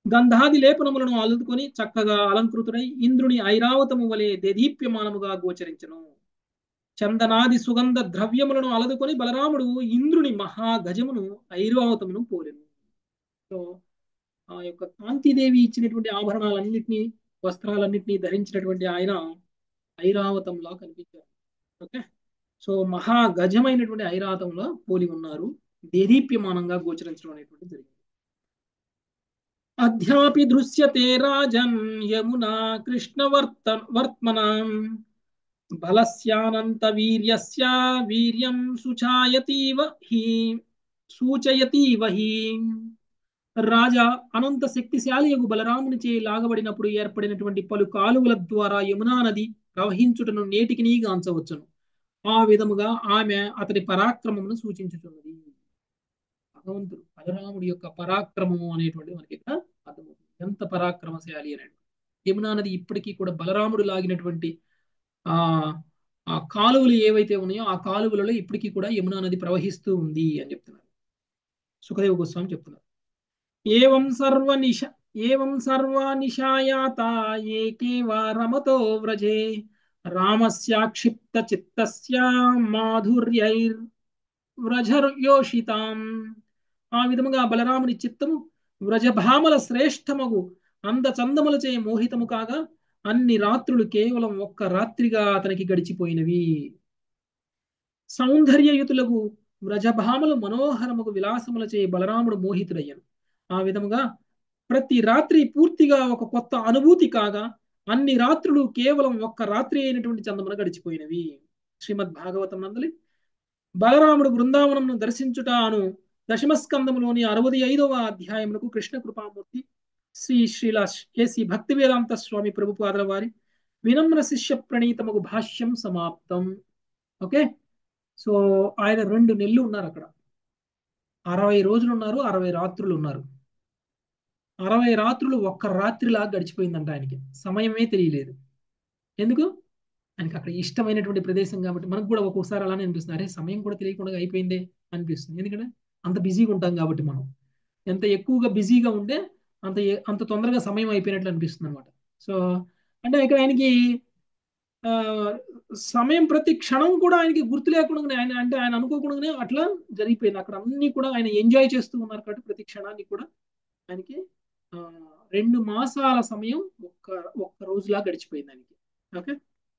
గంధాది లేపనములను అల్లుకొని చక్కగా అలంకృతుడై ఇంద్రుని ఐరావతము వలె దేదీప్యమానముగా గోచరించను. చందనాది సుగంధ ద్రవ్యములను అలదుకొని బలరాముడు ఇంద్రుని మహాగజమును ఐరావతమును పోలెను. సో ఆ యొక్క కాంతిదేవి ఇచ్చినటువంటి ఆభరణాలన్నింటినీ, వస్త్రాలన్నింటినీ ధరించినటువంటి ఆయన ఐరావతంలా కనిపించారు. ఓకే, సో మహాగజమైనటువంటి ఐరావతంలో పోలి ఉన్నారు, దేదీప్యమానంగా గోచరించడం అనేటువంటి జరిగింది. అధ్యాపి దృశ్యతే రాజన్ యమునా కృష్ణ వర్త్మనాం బలస్యానంత వీర్యస్య వీర్యం సూచయతీవ హి. రాజా, అనంత శక్తిశాలి బలరామునిచే లాగబడినప్పుడు ఏర్పడినటువంటి పలు కాలువల ద్వారా యమునా నది ప్రవహించుటను నేటికి నీ గాంచవచ్చును. ఆ విధముగా ఆమె అతడి పరాక్రమమును సూచించుతున్నది. భగవంతుడు బలరాముడి యొక్క పరాక్రమము అనేటువంటి మనకి ఇక్కడ అర్థమవుతుంది. ఎంత పరాక్రమశాలి అనేటువంటి యమునా నది ఇప్పటికీ కూడా బలరాముడు లాగినటువంటి ఆ కాలువలు ఏవైతే ఉన్నాయో ఆ కాలువలలో ఇప్పటికీ కూడా యమునా నది ప్రవహిస్తూ ఉంది అని చెప్తున్నారు. సుఖదేవ గోస్వామి చెప్తున్నారు. ఏవం సర్వనిశాయాత ఏకేవా రమతో వ్రజే రామస్యాక్షిప్త చిత్తస్య మాధుర్యైర్వ్రజయోషితాం. ఆ విధముగా బలరాముని చిత్తము వ్రజభామల శ్రేష్టమగు అందచందములచే మోహితము కాగా అన్ని రాత్రులు కేవలం ఒక్క రాత్రిగా అతనికి గడిచిపోయినవి. సౌందర్యయుతులకు వ్రజభామలు మనోహరముకు విలాసములచే బలరాముడు మోహితుడయ్యను. ఆ విధముగా ప్రతి రాత్రి పూర్తిగా ఒక కొత్త అనుభూతి కాగా అన్ని రాత్రులు కేవలం ఒక్క రాత్రి అయినటువంటి చందమున గడిచిపోయినవి. శ్రీమద్ భాగవతం నందలి బలరాముడు బృందావనమును దర్శించుటాను దశమస్కందములోని 65వ అధ్యాయములకు కృష్ణ కృపామూర్తి శ్రీల కేసి భక్తి వేదాంత స్వామి ప్రభుపాదుల వారి వినమ్ర శిష్య ప్రణీతముకు భాష్యం సమాప్తం. ఓకే, సో ఆయన 2 నెలలు ఉన్నారు అక్కడ. 60 రోజులు ఉన్నారు, 60 రాత్రులు ఉన్నారు. 60 రాత్రులు ఒక్క రాత్రిలా గడిచిపోయిందంట. ఆయనకి సమయమే తెలియలేదు. ఎందుకు? ఆయనకి అక్కడ ఇష్టమైనటువంటి ప్రదేశం కాబట్టి. మనకు కూడా ఒక్కొక్కసారి అలానే అనిపిస్తుంది, అరే సమయం కూడా తెలియకుండా అయిపోయిందే అనిపిస్తుంది. ఎందుకంటే అంత బిజీగా ఉంటాం కాబట్టి. మనం ఎంత ఎక్కువగా బిజీగా ఉంటే అంత తొందరగా సమయం అయిపోయినట్లు అనిపిస్తుంది అనమాట. సో అంటే ఇక్కడ ఆయనకి సమయం ప్రతి క్షణం కూడా ఆయనకి గుర్తు లేకుండా ఆయన అనుకోకుండానే అట్లా జరిగిపోయింది. అక్కడ అన్ని కూడా ఆయన ఎంజాయ్ చేస్తూ ఉన్నారు కాబట్టి ప్రతి క్షణాన్ని కూడా ఆయనకి 2 మాసాల సమయం ఒక్క రోజులా గడిచిపోయింది ఆయనకి. ఓకే,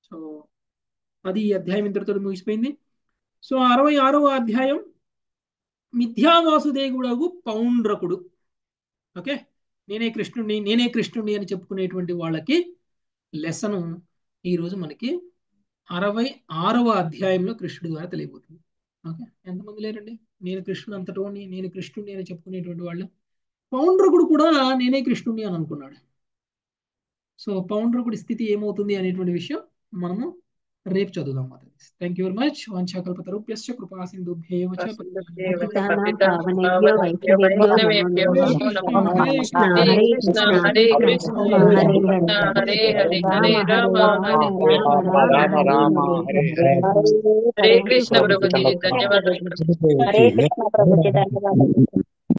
సో అది అధ్యాయం ఇంతటితో ముగిసిపోయింది. సో 66వ అధ్యాయం మిథ్యావాసుదేవుడు పౌండ్రకుడు. ఓకే, నేనే కృష్ణుడిని అని చెప్పుకునేటువంటి వాళ్ళకి లెసను ఈరోజు మనకి 66వ అధ్యాయంలో కృష్ణుడి ద్వారా తెలియబోతుంది. ఓకే, ఎంతమంది లేరండి నేను కృష్ణుడు అంతటోని, నేను కృష్ణుడిని అని చెప్పుకునేటువంటి వాళ్ళు? పౌండ్రకుడు కూడా నేనే కృష్ణుడిని అని అనుకున్నాడు. సో పౌండ్రకుడి స్థితి ఏమవుతుంది అనేటువంటి విషయం మనము రేపు చదువుదాం మాతాజీ. Thank you very much. వంశాకల్పతరుభ్యశ్చ కృపా సింధుభ్యేవ చ పతితానాం పావనేభ్యో వైష్ణవేభ్యో నమో నమః. హరే కృష్ణ హరే కృష్ణ హరే కృష్ణ కృష్ణ కృష్ణ హరే హరే హరే కృష్ణ హరే హరే రామ హరే హరే రామ రామ హరే రామ రామ రామ హరే హరే హరే హరే హరే కృష్ణ ప్రభుజీ. ధన్యవాదాలు. హరే కృష్ణ ప్రభుజీ ధన్యవాదాలు.